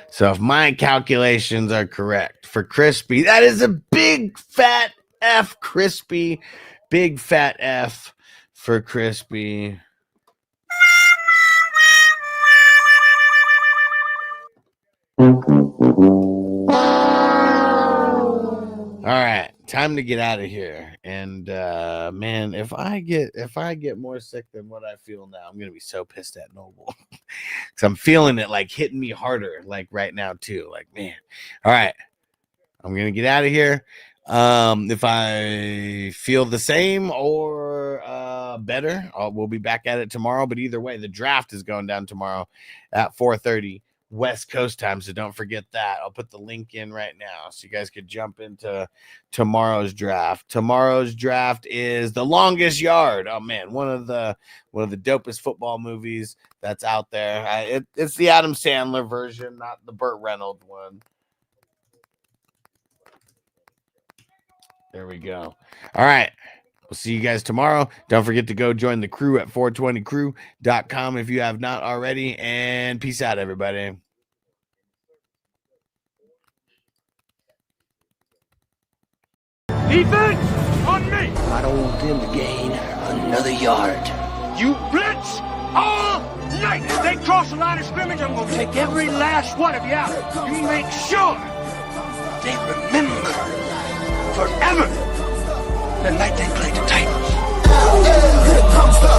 So if my calculations are correct for Crispy, that is a big fat F, Crispy. Big fat F for Crispy. All right, time to get out of here. And man, if I get more sick than what I feel now, I'm gonna be so pissed at Noble. Because I'm feeling it like hitting me harder, like right now too. Like, man. All right, I'm gonna get out of here. If I feel the same or better, we'll be back at it tomorrow. But either way, the draft is going down tomorrow at 4:30 West Coast time, so don't forget that. I'll put the link in right now so you guys could jump into tomorrow's draft. Tomorrow's draft is The Longest Yard. Oh man, one of the dopest football movies that's out there. It's the Adam Sandler version, not the Burt Reynolds one. There we go. All right. We'll see you guys tomorrow. Don't forget to go join the crew at 420crew.com if you have not already. And peace out, everybody. Defense on me. I don't want them to gain another yard. You blitz all night. If they cross the line of scrimmage, I'm going to take every last one of you out. You make sure they remember forever the night they played the Titans. Here comes the,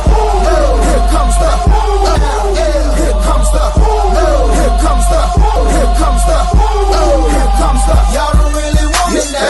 here comes the, here comes the, here comes the, here comes the, here comes the.